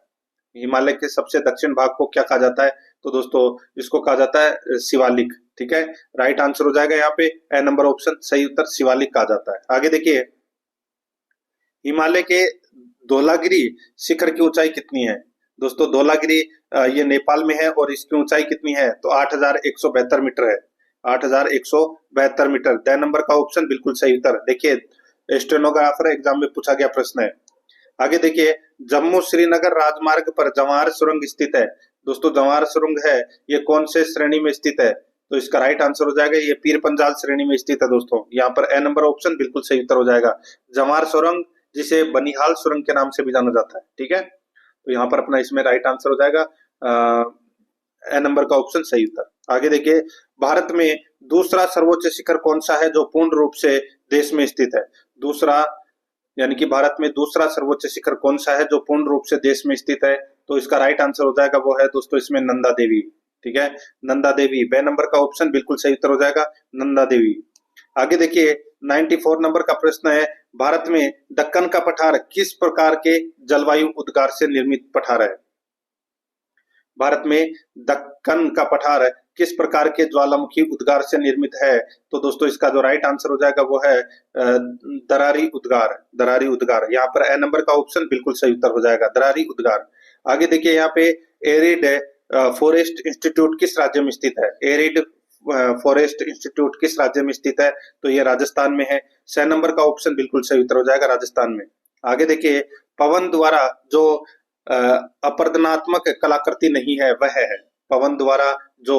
हिमालय के सबसे दक्षिण भाग को क्या कहा जाता है? तो दोस्तों इसको कहा जाता है शिवालिक, ठीक है। राइट आंसर हो जाएगा यहाँ पे ए नंबर ऑप्शन सही उत्तर, शिवालिक कहा जाता है। आगे देखिए, हिमालय के धौलागिरी शिखर की ऊंचाई कितनी है? दोस्तों धौलागिरी ये नेपाल में है और इसकी ऊंचाई कितनी है? तो 8,172 मीटर है, 8,172 मीटर। द नंबर का ऑप्शन बिल्कुल सही उत्तर। देखिए स्टेनोग्राफर एग्जाम में पूछा गया प्रश्न है। आगे देखिए, जम्मू श्रीनगर राजमार्ग पर जवाहर सुरंग स्थित है। दोस्तों जवाहर सुरंग है ये कौन से श्रेणी में स्थित है? तो इसका राइट आंसर हो जाएगा ये पीर पंजाल श्रेणी में स्थित है दोस्तों। यहाँ पर ए नंबर ऑप्शन बिल्कुल सही उत्तर हो जाएगा। जवाहर सुरंग जिसे बनिहाल सुरंग के नाम से भी जाना जाता है, ठीक है। तो यहाँ पर अपना इसमें राइट आंसर हो जाएगा ए नंबर का ऑप्शन सही उत्तर। आगे देखिए, भारत में दूसरा सर्वोच्च शिखर कौन सा है जो पूर्ण रूप से देश में स्थित है? दूसरा यानी कि भारत में दूसरा सर्वोच्च शिखर कौन सा है जो पूर्ण रूप से देश में स्थित है? तो इसका राइट आंसर हो जाएगा वो है दोस्तों इसमें नंदा देवी, ठीक है, नंदा देवी। बे नंबर का ऑप्शन बिल्कुल सही उत्तर हो जाएगा नंदा देवी। आगे देखिए 94 नंबर का प्रश्न है, भारत में दक्कन का पठार किस प्रकार के जलवायु उद्गार से निर्मित पठार है? भारत में दक्कन का पठार किस प्रकार के ज्वालामुखी उद्गार से निर्मित है? तो दोस्तों इसका जो राइट आंसर हो जाएगा वो है दरारी उद्गार, दरारी उद्गार। यहाँ पर ए नंबर का ऑप्शन बिल्कुल सही उत्तर हो जाएगा दरारी उद्गार। आगे देखिए यहाँ पे एरिड फॉरेस्ट इंस्टीट्यूट किस राज्य में स्थित है? एरिड फॉरेस्ट इंस्टीट्यूट किस राज्य में स्थित है? तो ये राजस्थान में है। 6 नंबर का ऑप्शन बिल्कुल सही उत्तर हो जाएगा राजस्थान में। आगे देखिए, पवन द्वारा जो अपर्दनात्मक कलाकृति नहीं है वह है, पवन द्वारा जो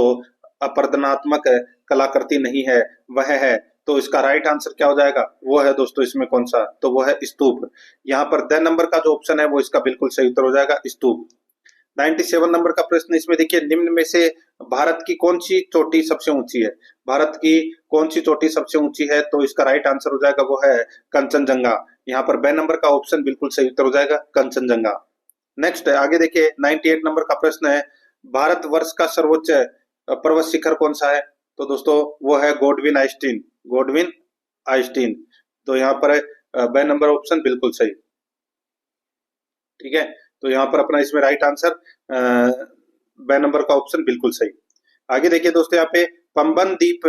अपर्दनात्मक कलाकृति नहीं है वह है। तो इसका राइट आंसर क्या हो जाएगा? वो है दोस्तों इसमें कौन सा? तो वो है स्तूप। यहाँ पर द नंबर का जो ऑप्शन है वो इसका बिल्कुल सही उत्तर हो जाएगा स्तूप। 97 नंबर का प्रश्न इसमें देखिए, निम्न में से भारत की कौन सी चोटी सबसे ऊंची है? भारत की कौन सी चोटी सबसे ऊंची है? तो इसका राइट आंसर हो जाएगा वो है कंचनजंगा। यहाँ पर बे नंबर का ऑप्शन बिल्कुल सही उत्तर हो जाएगा कंचनजंगा। नेक्स्ट आगे देखिए 98 नंबर का प्रश्न है, भारतवर्ष का सर्वोच्च पर्वत शिखर कौन सा है? तो दोस्तों वो है गोडविन आइस्टीन, गोडविन आइस्टीन। तो यहाँ पर बे नंबर ऑप्शन बिल्कुल सही, ठीक है। तो यहाँ पर अपना इसमें राइट आंसर बे नंबर का ऑप्शन बिल्कुल सही। आगे देखिए दोस्तों, यहाँ पे पंबन द्वीप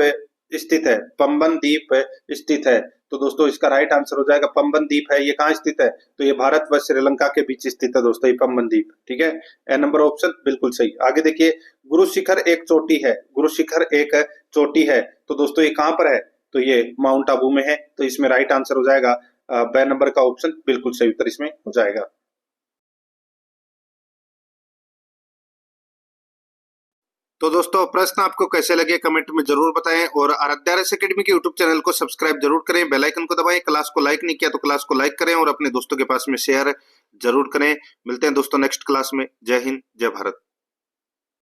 स्थित है, पंबन द्वीप स्थित है। तो दोस्तों इसका राइट आंसर हो जाएगा पंबन द्वीप है। ये कहाँ स्थित है? तो ये भारत व श्रीलंका के बीच स्थित है दोस्तों, ये पंबन द्वीप, ठीक है। ए नंबर ऑप्शन बिल्कुल सही। आगे देखिए, गुरु शिखर एक चोटी है, गुरु शिखर एक चोटी है। तो दोस्तों ये कहाँ पर है? तो ये माउंट आबू में है। तो इसमें राइट आंसर हो जाएगा बे नंबर का ऑप्शन बिल्कुल सही उत्तर इसमें हो जाएगा। तो दोस्तों प्रश्न आपको कैसे लगे कमेंट में जरूर बताएं और आराध्या रस अकेडमी के यूट्यूब चैनल को सब्सक्राइब जरूर करें, बेल आइकन को दबाएं। क्लास को लाइक नहीं किया तो क्लास को लाइक करें और अपने दोस्तों के पास में शेयर जरूर करें। मिलते हैं दोस्तों नेक्स्ट क्लास में। जय हिंद, जय भारत।